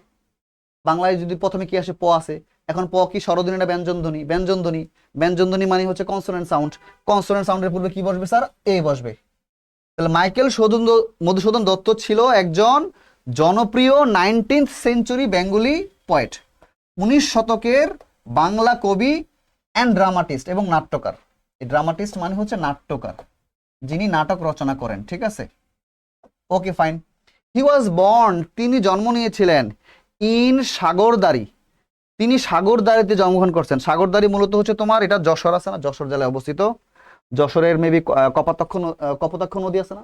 বাংলায় যদি প্রথমে কি আসে, প আসে, এখন প কি স্বরধ্বনি না ব্যঞ্জন ধ্বনি, ব্যঞ্জন ধ্বনি, ব্যঞ্জন ধ্বনি মানে হচ্ছে কনসোনেন্ট সাউন্ড, কনসোনেন্ট সাউন্ডের পূর্বে কি বসবে স্যার, এ বসবে। তাহলে মাইকেল মধুসূদন দত্ত ছিল একজন জনপ্রিয় 19th সেঞ্চুরি বেঙ্গলি পোয়েট, 19 শতকের বাংলা কবি অ্যান্ড ড্রামাটিস্ট এবং নাট্যকার। এই ড্রামাটিস্ট মানে হচ্ছে নাট্যকার, যিনি নাটক রচনা করেন, ঠিক আছে? Okay fine. He was born, তিনি জন্ম নিয়েছিলেন ইন সাগরদারি, তিনি সাগরদারিতে জন্মগ্রহণ করছেন। সাগরদারি মূলত হচ্ছে তোমার, এটা যশোর আছে না, যশোর জেলায় অবস্থিত, যশোরের মেবি কপোতাক্ষ নদী আছে না,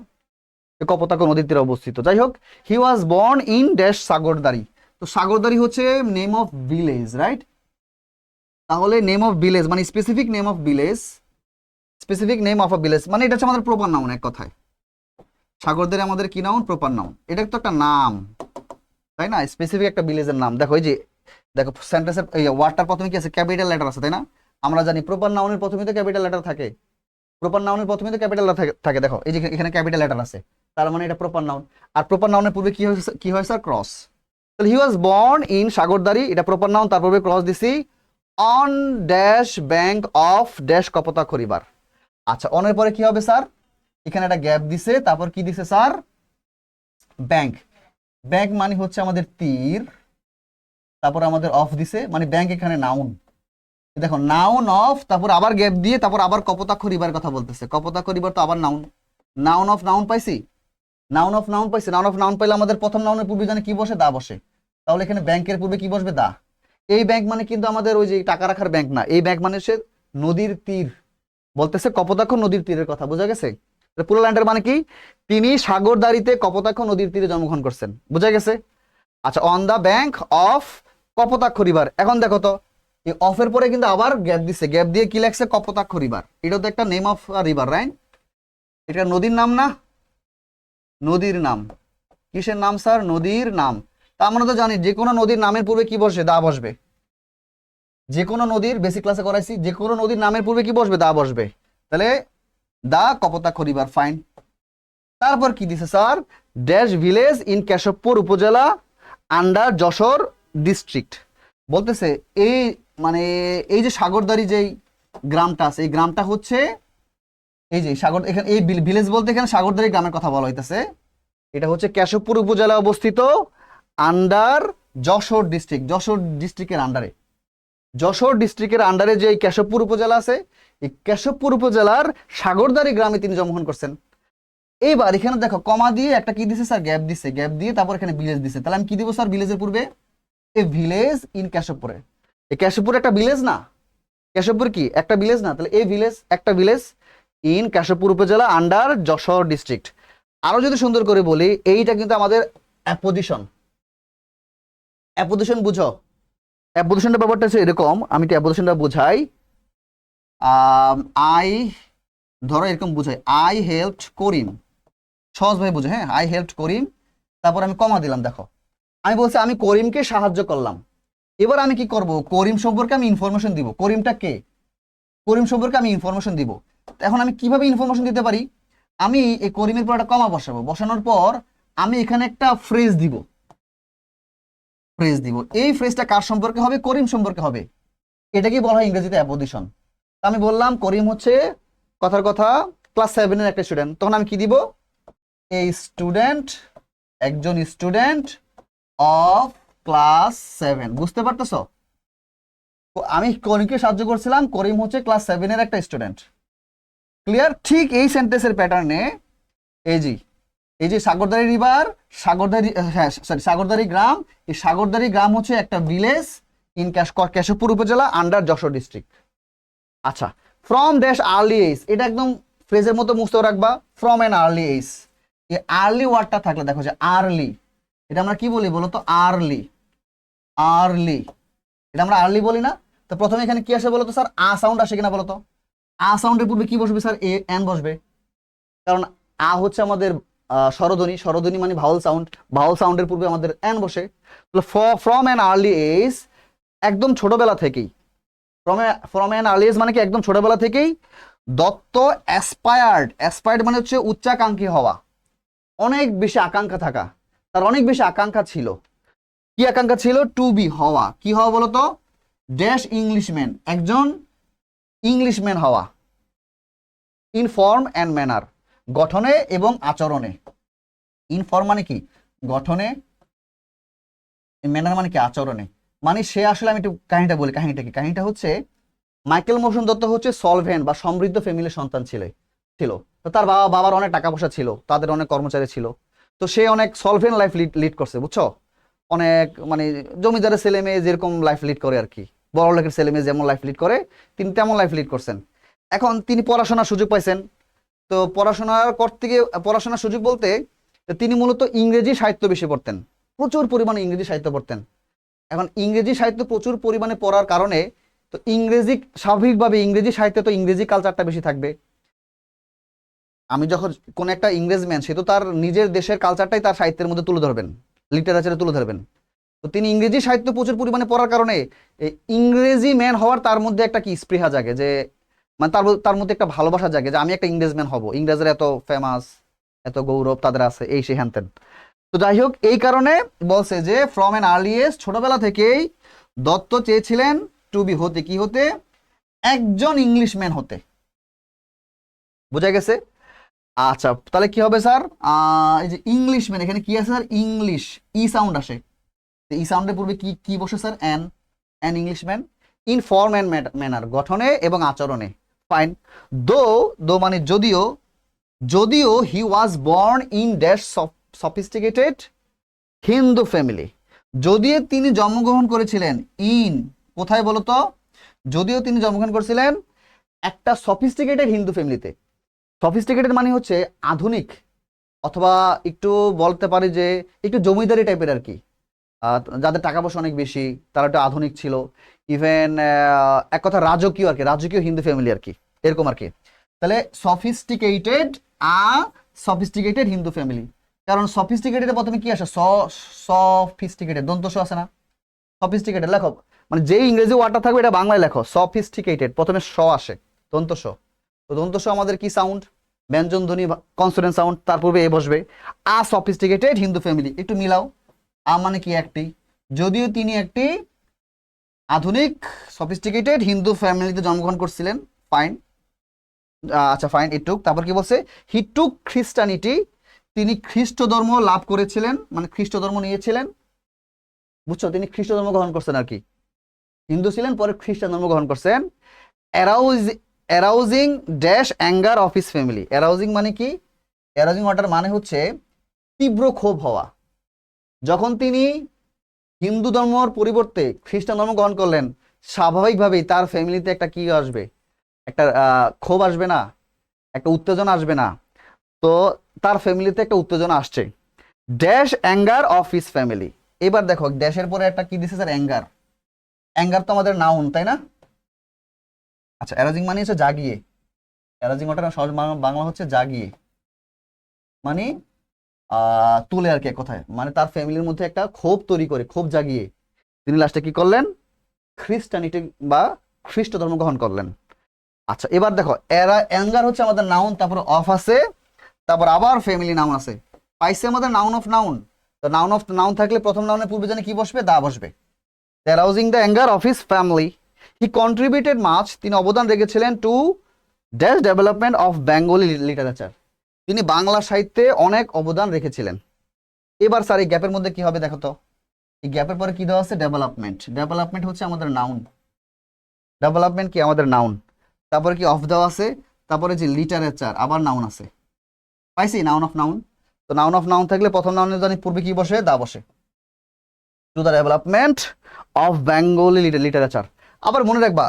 কপোতাক্ষ নদীর তীরে অবস্থিত। যাই হোক, he was born in dash Sagardari. তো সাগরদারি হচ্ছে নেম অফ ভিলেজ, রাইট? তাহলে নেম অফ ভিলেজ মানে specific name of village, specific name of a village মানে এটা হচ্ছে আমাদের প্রপার নাউন। এক কথায় সাগরদারি আমাদের কি নাউন? Proper noun. এটা তো একটা নাম, তাই না? স্পেসিফিক একটা ভিলেজের নাম। দেখো এই যে দেখো সেন্টেন্সের এই ওয়ার্ডটার প্রথমে কি আছে? ক্যাপিটাল লেটার আছে, তাই না? আমরা জানি প্রপার নাউনের প্রথমে তো ক্যাপিটাল লেটার থাকে, প্রপার নাউনের প্রথমে তো ক্যাপিটাল থাকে। দেখো এই যে এখানে ক্যাপিটাল লেটার আছে, তার মানে এটা প্রপার নাউন। আর প্রপার নাউনের পূর্বে কি হয় স্যার? ক্রস। তাহলে হি ওয়াজ বর্ন ইন সাগরদারি, এটা প্রপার নাউন, তার পূর্বে ক্রস দিছি on dash bank of dash Kapotaksha river. আচ্ছা, অনের পরে কি হবে স্যার? এখানে একটা গ্যাপ দিছে, তারপর কি দিছে স্যার? ব্যাংক। ব্যাংক মানে হচ্ছে আমাদের তীর, তারপর আমাদের অফ দিছে মানে ব্যাংক এখানে নাউন। দেখো নাউন অফ, তারপর আবার গ্যাপ দিয়ে, তারপর আবার কপোতাক্ষ রিভার কথা বলতেছে। কপোতাক্ষ রিভার তো আবার নাউন, নাউন অফ নাউন পাইছি, নাউন অফ নাউন পাইছি। নাউন অফ নাউন পাইলে আমাদের প্রথম নাউনের পূর্বে জানে কি বসে? দা বসে। তাহলে এখানে ব্যাংকের পূর্বে কি বসবে? দা। এই ব্যাংক মানে কিন্তু আমাদের ওই যে টাকা রাখার ব্যাংক না, এই ব্যাংক মানে হচ্ছে নদীর তীর, বলতেছে কপোতাক্ষ নদীর তীরের কথা। বোঝা গেছে? পুরো লাইনটার মানে কি? তিনি সাগরদারিতে কপোতাক্ষ নদীর তীরে জন্মগ্রহণ করছেন। বোঝা গেছে? আচ্ছা, on the bank of Kapotaksha river. এখন দেখো তো এই অফের পরে কিন্তু আবার গ্যাপ দিছে, গ্যাপ দিয়ে কি লেখছে? কপোতাক্ষ রিভার। এটা তো একটা নেম অফ রিভার, রাইট? এটা নদীর নাম না? নদীর নাম। কিসের নাম স্যার? নদীর নাম। তা আমরা তো জানি যে কোনো নদীর নামের পূর্বে কি বসবে? দা বসবে। যে কোনো নদীর, বেসিক ক্লাসে করাইছি, যে কোনো নদীর নামের পূর্বে কি বসবে? দা বসবে। তাহলে দা কপোতাক্ষ রিভার, ফাইন। তারপর কি দিছে sir? Dash village in Keshabpur উপজেলা আন্ডার যশোর ডিস্ট্রিক্ট। বলতেছে এই মানে এই যে সাগরদারি যেই গ্রামটা আছে, এই গ্রামটা হচ্ছে এই যে সাগর, এখানে এই ভিলেজ বলতে এখানে সাগরদারি গ্রামের কথা বলা হইতেছে। এটা হচ্ছে কেশবপুর উপজেলা অবস্থিত আন্ডার যশোর ডিস্ট্রিক্ট, যশোর ডিস্ট্রিক্টের আন্ডারে। যশোর ডিস্ট্রিক্টের আন্ডারে যে কেশবপুর উপজেলা আছে, এই কেশবপুর উপজেলার সাগরদারি গ্রামে তিনি জন্মগ্রহণ করছেন। এইবার এখানে দেখো কমা দিয়ে একটা কি দিছে স্যার? গ্যাপ দিছে, গ্যাপ দিয়ে তারপর এখানে ভিলেজ দিছে। তাহলে আমি কি দিব স্যার ভিলেজের পূর্বে? এ ভিলেজ ইন কেশবপুরে। এই কেশবপুর একটা ভিলেজ না? কেশবপুর কি একটা ভিলেজ না? তাহলে এই ভিলেজ একটা ভিলেজ ইন কেশবপুর উপজেলা আন্ডার যশোর ডিস্ট্রিক্ট। আরো যদি সুন্দর করে বলি, এইটা কিন্তু আমাদের অ্যাপোজিশন। অ্যাপোজিশন বুঝো? অ্যাপোজিশনটা ব্যাপারটা হচ্ছে এরকম, আমি কি অ্যাপোজিশনটা বুঝাই। আই ধরো এরকম বুঝাই, আই হেল্পড করিম, সহজভাবে বুঝে। হ্যাঁ, আই হেল্পড করিম, তারপর আমি কমা দিলাম। দেখো আমি বলছি আমি করিমকে সাহায্য করলাম। এবার আমি কি করব? করিম সম্পর্কে আমি ইনফরমেশন দিব। করিমটা কে? করিম সম্পর্কে আমি ইনফরমেশন দিব। এখন আমি কিভাবে ইনফরমেশন দিতে পারি? আমি এই করিমের পর একটা কমা বসাবো, বসানোর পর আমি এখানে একটা ফ্রেজ দিব, ফ্রেজ দিব। এই ফ্রেজটা কার সম্পর্কে হবে? করিম সম্পর্কে হবে। এটাকে বলা হয় ইংরেজিতে অ্যাপোজিশন। আমি বললাম করিম হচ্ছে কথার কথা ক্লাস 7 এর একটা স্টুডেন্ট, তখন আমি কি দিব? এই স্টুডেন্ট, একজন স্টুডেন্ট অফ ক্লাস 7। বুঝতে পারতেছো? আমি করিমকে সাহায্য করছিলাম, করিম হচ্ছে ক্লাস 7 এর একটা স্টুডেন্ট। ক্লিয়ার? ঠিক এই সেন্টেন্সের প্যাটার্নে এই যে সাগরদারি রিভার, সাগরদারি, হ্যাঁ সরি সাগরদারি গ্রাম, এই সাগরদারি গ্রাম হচ্ছে একটা ভিলেজ ইন কেশবপুর উপজেলা আন্ডার যশোর ডিস্ট্রিক্ট। আচ্ছা, ফ্রম ড্যাশ আর্লি এজ, এটা একদম ফ্রেজের মতো মুছতে রাখবা। ফ্রম অ্যান আর্লি এজ, এই আর্লি ওয়ার্ডটা থাকলে দেখো যে আর্লি, এটা আমরা কি বলি বলো তো? আর্লি, আর্লি, এটা আমরা আর্লি বলি না? তো প্রথমে এখানে কি আসে বলো তো স্যার? আ সাউন্ড আসে কিনা বলো তো? আ সাউন্ডের পূর্বে কি বসবে স্যার? এ এন বসবে, কারণ আ হচ্ছে আমাদের স্বরধ্বনি, স্বরধ্বনি মানে ভাওয়াল সাউন্ড, ভাওয়াল সাউন্ডের পূর্বে আমাদের এন বসে। ফ্রম অ্যান আর্লি এজ, একদম ছোটবেলা থেকেই। ফ্রম অ্যান আর্লি এজ মানে কি? একদম ছোটবেলা থেকেই দত্ত অ্যাসপায়ার্ড, অ্যাসপায়ার্ড মানে হচ্ছে উচ্চাকাঙ্ক্ষী হওয়া, অনেক বেশি আকাঙ্ক্ষা থাকা, তার অনেক বেশি আকাঙ্ক্ষা ছিল। কি আকাঙ্ক্ষা ছিল? টু বি, হওয়া। কি হওয়া বলতো? ড্যাশ ইংলিশম্যান, একজন ইংলিশম্যান হওয়া। ইন ফর্ম অ্যান্ড ম্যানার, গঠনে এবং আচরণে। ইন ফর্ম মানে কি? গঠনে, ম্যানার মানে কি? আচরণে। মানে সে আসলে, আমি একটু কাহিনীটা বলি। কাহিনীটা কি? কাহিনীটা হচ্ছে মাইকেল মধুসূদন দত্ত হচ্ছে সলভেন্ট বা সমৃদ্ধ ফ্যামিলির সন্তান ছিল। তো তার বাবার অনেক টাকা পয়সা ছিল, তাদের অনেক কর্মচারী ছিল। তো সে অনেক সলভেন্ট লাইফ লিড করছে, বুঝছো? অনেক মানে জমিদারের ছেলে মেয়ে যেরকম লাইফ লিড করে আর কি, বড় লোকের ছেলে মেয়ে যেমন লাইফ লিড করে, তিনি তেমন লাইফ লিড করছেন। এখন তিনি পড়াশোনার সুযোগ পাইছেন। তো পড়াশোনার সুযোগ বলতে তো তিনি মূলত ইংরেজি সাহিত্য বেশি পড়তেন, প্রচুর পরিমাণে ইংরেজি সাহিত্য পড়তেন। এখন ইংরেজি সাহিত্য প্রচুর পরিমাণে পড়ার কারণে তো ইংরেজি, স্বাভাবিকভাবে ইংরেজি সাহিত্যে তো ইংরেজি কালচারটা বেশি থাকবে। আমি যখন কোন একটা ইংরেজম্যান, সে তো তার নিজের দেশের কালচারটাই তার সাহিত্যের মধ্যে তুলে ধরবেন, লিটারেচারে তুলে ধরবেন। তো তিনি ইংরেজি সাহিত্য প্রচুর পরিমাণে পড়ার কারণে এই ইংরেজি ম্যান হওয়ার তার মধ্যে একটা কি স্পৃহা জাগে, যে মানে তার মধ্যে একটা ভালোবাসা জাগে যে আমি একটা ইংরেজম্যান হব, ইংরেজরা এত ফেমাস, এত গৌরব তাদের আছে, এই সে হ্যান। তো যাই হোক, এই কারণে বলছে যে ফ্রম এন আর্লিয়েস্ট, ছোটবেলা থেকেই দত্ত চেয়েছিলেন টু বি, হতে, কি হতে, একজন ইংলিশম্যান হতে। বোঝা গেছে? আচ্ছা, তাহলে কি হবে স্যার? এই যে ইংলিশম্যান, এখানে কি আছে স্যার? ইংলিশ, ই সাউন্ড আসে। ই সাউন্ডের পূর্বে কি কি বসে sir? An Englishman in form and manner, গঠনে এবং আচরণে। ফাইন। দো, দো মানে যদিও, যদিও he was born in dash sophisticated Hindu family, যদিও তিনি জন্মগ্রহণ করেছিলেন ইন, কোথায় বলতো? যদিও তিনি জন্মগ্রহণ করেছিলেন একটা সফিস্টিকেটেড হিন্দু ফ্যামিলিতে। সফিস্টিকেটেড মানে হচ্ছে আধুনিক, অথবা একটু বলতে পারি যে একটু জমিদারি টাইপের আর কি, যাদের টাকা পয়সা অনেক বেশি, তারা একটু আধুনিক ছিল। ইভেন এক কথা রাজকীয় আর কি, রাজকীয় হিন্দু ফ্যামিলি আর কি, এরকম আর কি। তাহলে সফিস্টিকেটেড, সফিস্টিকেটেড হিন্দু ফ্যামিলি। কারণ সফিস্টিকেটেড প্রথমে কি আসে? সফিস্টিকেটেড, দন্ত স আছে না? সফিস্টিকেটেড লেখো, মানে যে ইংরেজি ওয়ার্ডটা থাকবে এটা বাংলায় লেখো। সফিস্টিকেটেড প্রথমে স আসে, দন্ত স। তো দন্ত স আমাদের কি সাউন্ড? ব্যঞ্জন ধ্বনি, কনসোনেন্ট সাউন্ড, তার পূর্বে এ বসবে। সফিস্টিকেটেড হিন্দু ফ্যামিলি, একটু মিলাও। মানে কি? একটি, যদিও তিনি একটি আধুনিক সফিস্টিকেটেড হিন্দু ফ্যামিলিতে জন্মগ্রহণ করছিলেন। ফাইন। আচ্ছা ফাইন, ইটুক, তারপর কি বলছে? হি টুক খ্রিস্টানিটি, তিনি খ্রিস্ট ধর্ম লাভ করেছিলেন, মানে খ্রিস্ট ধর্ম নিয়েছিলেন। বুঝছো? তিনি খ্রিস্ট ধর্ম গ্রহণ করছেন আর কি, হিন্দু ছিলেন, পরে খ্রিস্টান ধর্ম গ্রহণ করছেন। অ্যারাউজিং dash anger of his family. অ্যারাউজিং মানে কি? অ্যারাউজিং ওয়াটার মানে হচ্ছে তীব্র ক্ষোভ হওয়া। যখন তিনি হিন্দু ধর্মর পরিবর্তে খ্রিস্টান ধর্ম গ্রহণ করলেন, স্বাভাবিকভাবেই তার ফ্যামিলিতে একটা কি আসবে? একটা ক্ষোভ আসবে না? একটা উত্তেজনা আসবে না? তো তার ফ্যামিলিতে একটা উত্তেজনা আসছে। Dash anger of his family. এবার দেখো, ড্যাশের পরে একটা কি দিছে স্যার? অ্যাঙ্গার। অ্যাঙ্গার তো আমাদের নাউন, তাই না? আচ্ছা, অ্যারাউজিং মানে হচ্ছে জাগিয়ে। অ্যারাউজিং ওটা সহজ বাংলা হচ্ছে জাগিয়ে, মানে তুলে আর কি, এক কথায় মানে তার ফ্যামিলির মধ্যে একটা ক্ষোভ তৈরি করে, ক্ষোভ জাগিয়ে তিনি লাস্টে কি করলেন? খ্রিস্টানিটি বা খ্রিস্ট ধর্ম গ্রহণ করলেন। আচ্ছা, এবার দেখো, অ্যাঙ্গার হচ্ছে আমাদের নাউন, তারপর অফ আছে, তারপর আবার ফ্যামিলি নাউন আছে, পাইছে আমাদের নাউন অফ নাউন। তো নাউন অফ নাউন থাকলে প্রথম নাউনের পূর্বে জানি কি বসবে? দা বসবে। Arousing the anger of his family, he contributed much, তিনি অবদান রেখেছিলেন to dash development of Bengali literature, তিনি বাংলা সাহিত্যে অনেক অবদান রেখেছিলেন। এবার স্যার এই গ্যাপের মধ্যে কি হবে দেখো তো? এই গ্যাপের পরে কি দেওয়া আছে? ডেভেলপমেন্ট। ডেভেলপমেন্ট হচ্ছে আমাদের নাউন, ডেভেলপমেন্ট কি আমাদের নাউন। তারপরে কি অফ দেওয়া আছে, তারপরে যে লিটারেচার, আবার নাউন আছে, পাইছি নাউন অফ নাউন। তো নাউন অফ নাউন থাকলে প্রথম নাউনের জানি পূর্বে কি বসে? দা বসে। To the development of Bengali literature. আবার মনে রাখবা,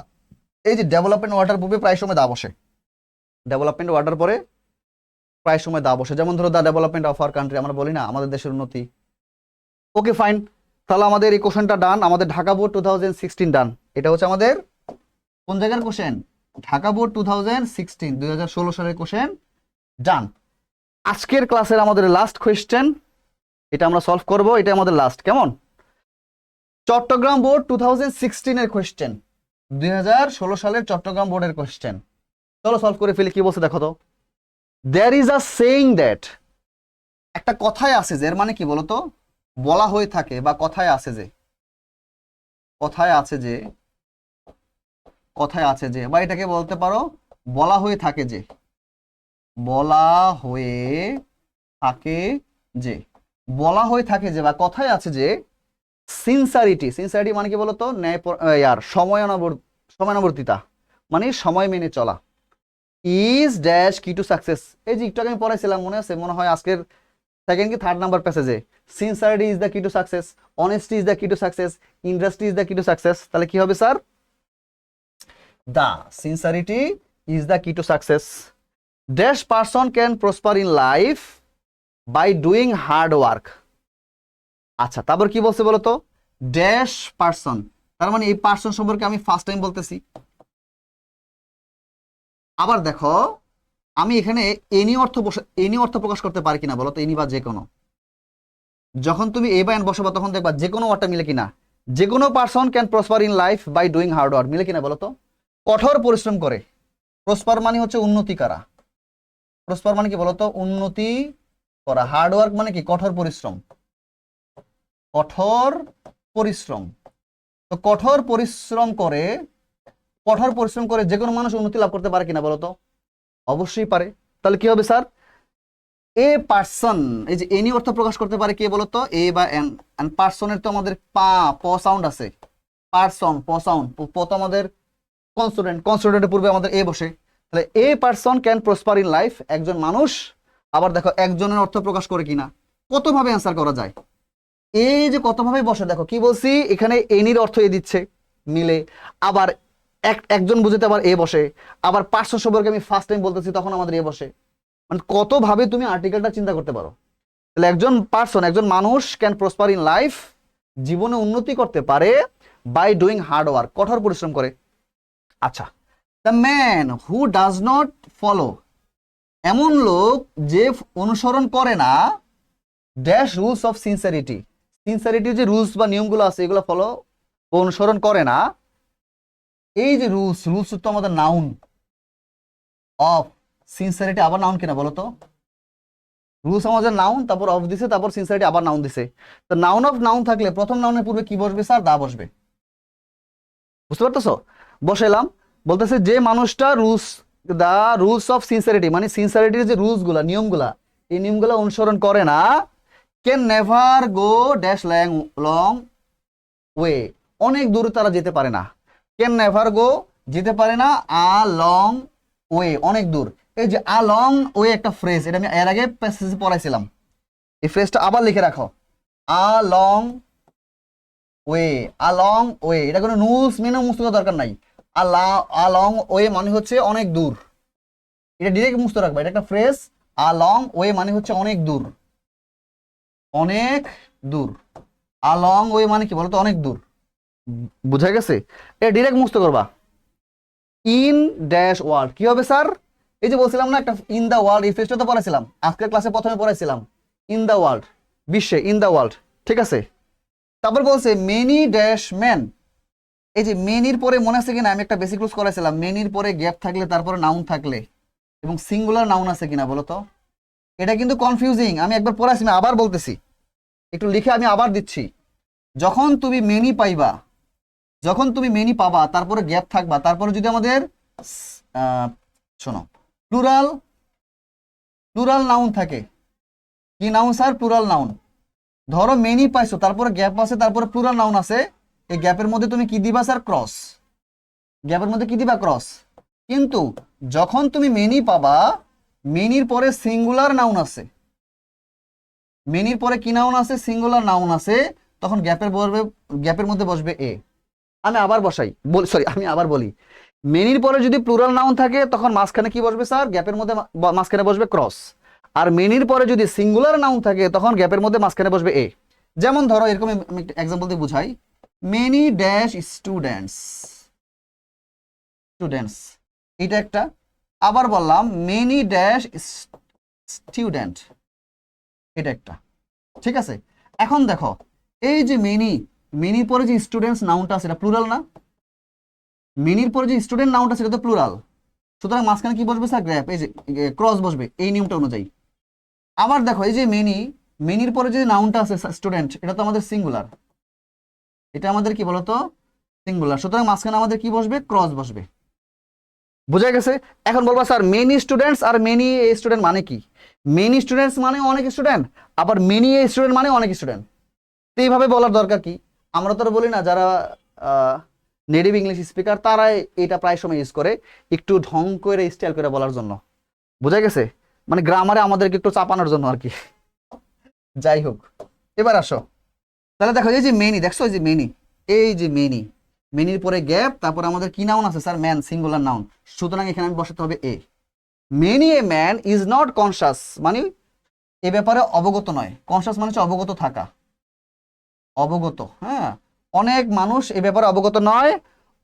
এই যে ডেভেলপমেন্ট ওয়ার্ডের পূর্বে প্রায় সময় দা বসে, ডেভেলপমেন্ট ওয়ার্ডের পরে প্রায় সময় দা বসে। যেমন ধরো the development of our country, আমরা বলি না আমাদের দেশের উন্নতি। ওকে ফাইন, তাহলে আমাদের এই কোশ্চেনটা ডান, আমাদের ঢাকা বোর্ড 2016 ডান। এটা হচ্ছে আমাদের কোন জায়গার কোশ্চেন? ঢাকা বোর্ড 2016 সালের কোশ্চেন ডান। আজকের ক্লাসের আমাদের লাস্ট কোয়েশ্চেন, এটা আমরা সলভ করব, এটা আমাদের লাস্ট। কেমন? চট্টগ্রাম বোর্ড 2016 এর কোয়েশ্চেন, 2016 সালের চট্টগ্রাম বোর্ডের কোয়েশ্চেন। চলো সলভ করে ফেলি। কি বলছে দেখো তো? There is a saying that, একটা কথায় আছে যে, এর মানে কি বলতো? বলা হয়ে থাকে বা কথায় আছে যে, কথায় আছে যে, কথায় আছে যে, বা এটাকে বলতে পারো বলা হয়ে থাকে যে, বলা হয়ে থাকে যে, বলা হয়ে থাকে যে, বা কথায় আছে যে, সিনসারিটি, সিনসারিটি মানে কি বলতো? ন্যায়, সময়ানুবর্তিতা, মানে সময় মেনে চলা। ইজ ড্যাশ কি টু সাকসেস, এই যে একটু আগে আমি পড়াইছিলাম, মনে আছে? মনে হয় আজকের সেকেন্ড কি থার্ড নাম্বার প্যাসেজে, sincerity is the key to success, honesty is the key to success, industry is the key to success. তাহলে কি হবে sir? The sincerity is the key to success. Dash person can prosper in life, by doing hard work. আচ্ছা, তারপর কি বলছে বলতো, dash person, তার মানে এই পার্সন সম্পর্কে আমি ফার্স্ট টাইম বলতেছি। আবার দেখো আমি এখানে এনি অর্থ প্রকাশ করতে পারি কিনা বলো তো, এনি বা যে কোনো। যখন তুমি এ বা এন বসাবো তখন দেখবা যে কোনো ওয়ার্ডটা মিলে কিনা। যে কোনো person can prosper in life by doing hard work, মিলে কিনা বলো তো। কঠোর পরিশ্রম করে, প্রসপার মানে হচ্ছে উন্নতি করা, প্রসপার মানে কি বলতো, উন্নতি করা। হার্ড ওয়ার্ক মানে কি, কঠোর পরিশ্রম, কঠোর পরিশ্রম। তো কঠোর পরিশ্রম করে, কঠোর পরিশ্রম করে যে কোনো মানুষ উন্নতি লাভ করতে পারে কিনা বলতো, অবশ্যই পারে। তাহলে কি হবে স্যার, এ পার্সন, এই যে এনি অর্থ প্রকাশ করতে পারে কে বলতো, এ বা এন। এন্ড পার্সনের তো আমাদের প সাউন্ড আছে, পার্সন প সাউন্ড, প তো আমাদের কনসোনেন্ট, কনসোনেন্টের পূর্বে আমাদের এ বসে। তাহলে a person can prosper in life, একজন মানুষ। আবার দেখো একজনের অর্থ প্রকাশ করে কিনা, কতভাবে অ্যান্সার করা যায়। এই যে কতভাবে বসে, দেখো কি বলছি, এখানে এনির অর্থ এ দিচ্ছে মিলে, আবার একজন বুঝতে আবার এ বসে, আবার পার্সন সম্পর্কে আমি ফার্স্ট টাইম বলতেছি তখন আমাদের এ বসে। মানে কতভাবে তুমি আর্টিকেলটা চিন্তা করতে পারো। তাহলে একজন পার্সন, একজন মানুষ ক্যান প্রসপার ইন লাইফ, জীবনে উন্নতি করতে পারে বাই ডুইং হার্ড ওয়ার্ক, কঠোর পরিশ্রম করে। আচ্ছা, the man who does not follow, এমন লোক যে অনুসরণ করে না ড্যাশ রুলস অফ সিনসারিটি, সিনসারিটির যে রুলস বা নিয়মগুলো আছে এগুলো ফলো, অনুসরণ করে না। এই যে রুলস, রুলস তো আমাদের নাউন, অফ সিনসারিটি আবার নাউন কিনা বলো তো। রুলস আমাদের নাউন, তারপর অফ দিছে, তারপর সিনসারিটি আবার নাউন দিছে। তো নাউন অফ নাউন থাকলে প্রথম নাউনের পূর্বে কি বসবে স্যার, দা বসবে। বুঝতে পারতেছো, বসাইলাম। বলতেছে যে মানুষটা রুলস, দা রুলস অফ সিনসারিটি মানে সিনসারিটির যে রুলস গুলা, নিয়মগুলা, এই নিয়মগুলা অনুসরণ করে না, can never go dash long way, অনেক দূর তারা যেতে পারে না। ক্যান নেভার গো, যেতে পারে না, আ লং ওয়ে, অনেক দূর। এই যে আ লং ওয়ে একটা ফ্রেজ, এটা আমি এর আগে প্যাসেজে পড়াইছিলাম। এই ফ্রেজটা আবার লিখে রাখো, a long way, a long way, এটা কোনো নুলস মেনে মুছতে দরকার নাই। আ লং ওয়ে মানে হচ্ছে অনেক দূর, এটা ডিরেক্ট মুছতে রাখবা, এটা একটা ফ্রেজ। আ লং ওয়ে মানে হচ্ছে অনেক দূর, অনেক দূর। আ লং ওয়ে মানে কি বলতো, অনেক দূর। বুঝা গেছে, এটা ডিরেক্ট মুছতে করবা। ইন ড্যাশ ওয়ার্ল্ড, কি হবে স্যার, এই যে বলছিলাম না একটা ইন দা ওয়ার্ল্ড, এই ফ্রেজটা তো পড়াইছিলাম আজকের ক্লাসে, প্রথমে পড়াইছিলাম ইন দা ওয়ার্ল্ড, বিশ্বে, ইন দা ওয়ার্ল্ড, ঠিক আছে। তারপর বলছে মেনি ড্যাশ ম্যান, এই যে মেনির পরে মনে আছে কিনা, আমি একটা বেসিক রুলস করাইছিলাম, মেনির পরে গ্যাপ থাকলে তারপরে নাউন থাকলে এবং সিঙ্গুলার নাউন আছে কিনা বলো তো। এটা কিন্তু কনফিউজিং, আমি একবার পড়াইছি, আমি আবার বলতেছি, একটু লিখে আমি আবার দিচ্ছি। যখন তুমি মেনি পাইবা, যখন তুমি মেনি পাবা তারপরে গ্যাপ থাকবা, তারপরে যদি আমাদের শোনো প্লুরাল, প্লুরাল নাউন থাকে, কি নাউন স্যার, প্লুরাল নাউন। ধরো মেনি পাইছো, তারপরে গ্যাপ আছে, তারপরে প্লুরাল নাউন আছে, এই গ্যাপের মধ্যে তুমি কি দিবা স্যার, ক্রস। গ্যাপের মধ্যে কি দিবা, ক্রস। কিন্তু যখন তুমি মেনি পাবা, মেনির পরে সিঙ্গুলার নাউন আছে, মেনির পরে কি নাউন আছে, সিঙ্গুলার নাউন আছে, তখন গ্যাপের মধ্যে বসবে এ। আমি আবার বসাই, সরি আমি আবার বলি, মেনির পরে যদি প্লুরাল নাউন থাকে তখন মাঝখানে কি বসবে স্যার, গ্যাপের মধ্যে মাঝখানে বসবে ক্রস। আর মেনির পরে যদি সিঙ্গুলার নাউন থাকে তখন গ্যাপের মধ্যে মাঝখানে বসবে এ। যেমন ধরো এরকম আমি একটা এক্সাম্পল দিয়ে বুঝাই, মেনি ড্যাশ স্টুডেন্টস, স্টুডেন্টস এটা একটা। আবার বললাম মেনি ড্যাশ স্টুডেন্ট, এটা একটা, ঠিক আছে। এখন দেখো এই যে মেনি, মেনির পরে যে স্টুডেন্টস নাউনটা আছে এটা প্লুরাল না, মেনির পরে যে স্টুডেন্ট নাউনটা সেটা তো প্লুরাল, সুতরাং মাঝখানে কি বসবে স্যার, গ্যাপ, এই যে ক্রস বসবে এই নিয়মটা অনুযায়ী। আবার দেখো এই যে মেনি, মেনির পরে যে নাউনটা আছে স্টুডেন্ট, এটা তো আমাদের সিঙ্গুলার, এটা আমাদের কি বলতো, সিঙ্গুলার, সুতরাং মাঝখানে আমাদের কি বসবে, ক্রস বসবে। বোঝা গেছে। এখন বলবা sir many students are many student মানে কি, মেনি স্টুডেন্টস মানে অনেক স্টুডেন্ট, আবার মেনি স্টুডেন্ট মানে অনেক স্টুডেন্ট। তো এইভাবে বলার দরকার কি, আমরা তো বলি না যারা নেটিভ ইংলিশ স্পিকার তারা এটা প্রায় সময় ইউজ করে একটু ঢং করে স্টাইল করে বলার জন্য। বোঝা গেছে, মানে গ্রামারে আমাদেরকে একটু চাপানোর জন্য আর কি। যাই হোক, এবার আসো, তাহলে দেখো এই যে মেনি, দেখছো এই যে মেনি, এই যে মেনি, মেনির পরে গ্যাপ, তারপর আমাদের কি নাউন আছে স্যার, ম্যান, সিঙ্গুলার নাউন, সুতরাং এখানে আমি বসাতে হবে a. Many a man is not conscious মানে এ ব্যাপারে অবগত নয়। কনসাস মানে হচ্ছে অবগত থাকা, অবগত। হ্যাঁ, অনেক মানুষ এ ব্যাপারে অবগত নয়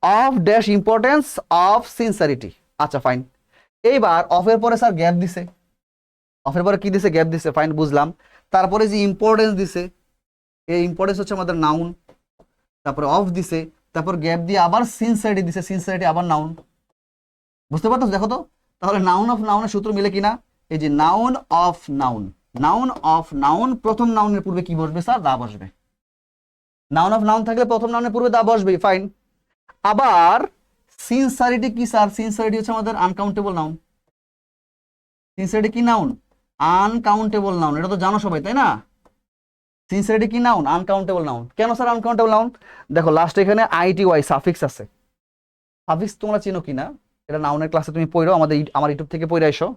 অফ ড্যাশ ইম্পর্টেন্স অফ সিনসারিটি। আচ্ছা ফাইন, এইবার অফের পরে স্যার গ্যাপ দিছে, অফের পরে কি দিছে, গ্যাপ দিছে, ফাইন বুঝলাম। তারপরে যে ইম্পর্টেন্স দিছে, এই ইম্পর্টেন্স হচ্ছে আমাদের নাউন, তারপরে অফ দিছে, তারপর গ্যাপ দিয়ে আবার সিনসারিটি দিছে, সিনসারিটি আবার নাউন। বুঝতে পারতো, দেখো তো তাহলে নাউন অফ নাউনের সূত্র মিলে কিনা। এই যে noun of noun, noun of noun, প্রথম নাউনের পূর্বে কি বসবে স্যার, দা বসবে। নাউন অফ নাউন থাকলে প্রথম নাউনের পূর্বে দা বসবে, ফাইন। আবার সিনসারিটি কি স্যার, সিনসারিটি হচ্ছে আমাদের আনকাউন্টেবল নাউন। সিনসারিটি কি নাউন, আনকাউন্টেবল নাউন, এটা তো জানো সবাই তাই না। সিনসারিটি কি নাউন, আনকাউন্টেবল নাউন। কেন স্যার আনকাউন্টেবল নাউন, দেখো লাস্ট এখানে আইটি ওয়াই সাফিক্স আছে। সাফিক্স তোমরা চিনো কিনা, এটা নাউনের ক্লাসে তুমি পড়ো, আমার ইউটিউব থেকে পড়ে এসো,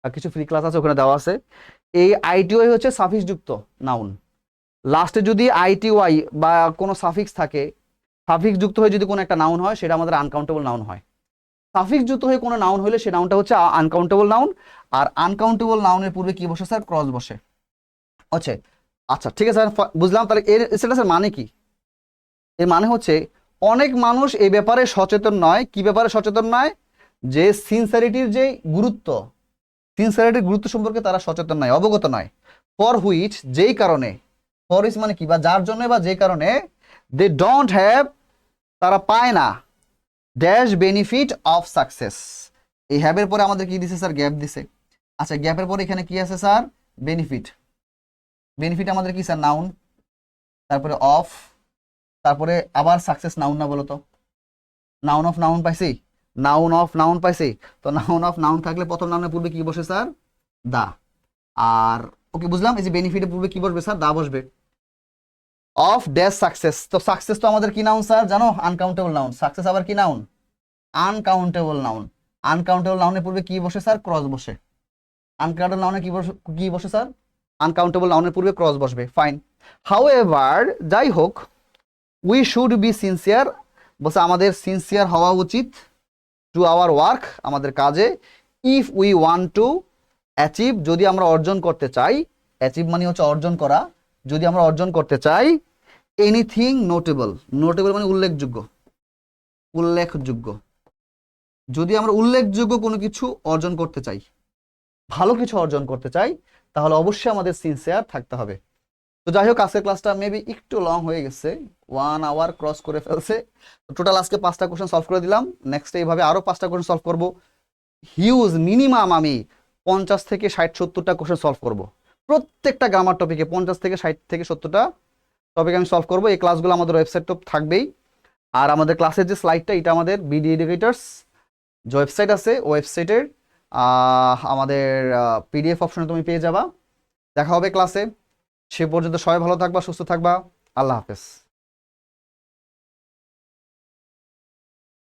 আর কিছু ফ্রি ক্লাস আছে ওখানে দেওয়া আছে। এই আইটিওয়াই হচ্ছে সাফিক্স যুক্ত নাউন। লাস্টে যদি আইটিওয়াই বা কোনো সাফিক্স থাকে, সাফিক্স যুক্ত হয়ে যদি কোনো একটা নাউন হয়, সেটা আমাদের আনকাউন্টেবল নাউন হয়। সাফিক্স যুক্ত হয়ে কোনো নাউন হলে সেই নাউনটা হচ্ছে আনকাউন্টেবল নাউন। আর আনকাউন্টেবল নাউনের পূর্বে কি বসে স্যার, ক্রস বসে। আচ্ছা আচ্ছা ঠিক আছে স্যার, বুঝলাম। তাহলে এর সেটা স্যার মানে কি, এর মানে হচ্ছে অনেক মানুষ এই ব্যাপারে সচেতন নয়। কি ব্যাপারে সচেতন নয়, যে সিনসারিটির যে গুরুত্ব, সিনসারিটির গুরুত্ব সম্পর্কে তারা সচেতন নয়, অবগত নয়। ফর হুইচ, যেই কারণে, ফর হুইচ মানে কি, বা যার জন্য বা যে কারণে, দে ডোন্ট হ্যাভ, তারা পায় না, ড্যাশ বেনিফিট অফ সাকসেস। এই হ্যাবের পরে আমাদের কি দিছে স্যার, গ্যাপ দিছে। আচ্ছা গ্যাপের পরে এখানে কি আছে স্যার, বেনিফিট। বেনিফিট আমাদের কি স্যার, নাউন, তারপরে অফ, তারপরে আবার সাকসেস নাউন না, বলো তো। নাউন অফ নাউন পাইছি, নাউন অফ নাউন পাইছি। তো নাউন অফ নাউন থাকলে প্রথম নাউনের পূর্বে কি বসে স্যার, দা। আর ওকে বুঝলাম, এই যে বেনিফিটের পূর্বে কি বসবে স্যার, দা বসবে। অফ ড্যাশ সাকসেস, তো সাকসেস তো আমাদের কি নাউন স্যার জানো, আনকাউন্টেবল নাউন। সাকসেস আবার কি নাউন, আনকাউন্টেবল নাউন। আনকাউন্টেবল নাউনের পূর্বে কি বসে স্যার, ক্রস বসে। আনকাউন্টেবল নাউনে কি বসে স্যার, আনকাউন্টেবল নাউনের পূর্বে ক্রস বসবে, ফাইন। হাউ এভার, যাই হোক, উই শুড বি সিনসিয়ার, বলছে আমাদের সিনসিয়ার হওয়া উচিত, টু আওয়ার ওয়ার্ক, আমাদের কাজে। If we want to achieve, যদি আমরা অর্জন করতে চাই, অ্যাচিভ মানে হচ্ছে অর্জন করা, যদি আমরা অর্জন করতে চাই, এনিথিং নোটেবল, নোটেবল মানে উল্লেখযোগ্য, উল্লেখযোগ্য, যদি আমরা উল্লেখযোগ্য কোনো কিছু অর্জন করতে চাই, ভালো কিছু অর্জন করতে চাই, তাহলে অবশ্যই আমাদের সিনসিয়ার থাকতে হবে। তো যাই হোক, আজকের ক্লাসটা মেবি একটু লং হয়ে গেছে, 1 আওয়ার ক্রস করে ফেলছে। টোটাল আজকে 5টা কোশ্চেন সলভ করে দিলাম, নেক্সট এইভাবে আরো 5টা কোশ্চেন সলভ করব। হিউজ মিনিমাম আমি 50 থেকে 60 70টা কোশ্চেন সলভ করব, প্রত্যেকটা গ্রামার টপিকে 50 থেকে 60 থেকে 70টা টপিক আমি সলভ করব। এই ক্লাসগুলো আমাদের ওয়েবসাইট তো থাকবেই, আর আমাদের ক্লাসের যে স্লাইডটা, এটা আমাদের বিডি এডুকেটার্স যে ওয়েবসাইট আছে, ওয়েবসাইটের আমাদের পিডিএফ অপশনে তুমি পেয়ে যাবা। দেখা হবে ক্লাসে, সে পর্যন্ত সবাই ভালো থাকবা, সুস্থ থাকবা, আল্লাহ হাফেজ।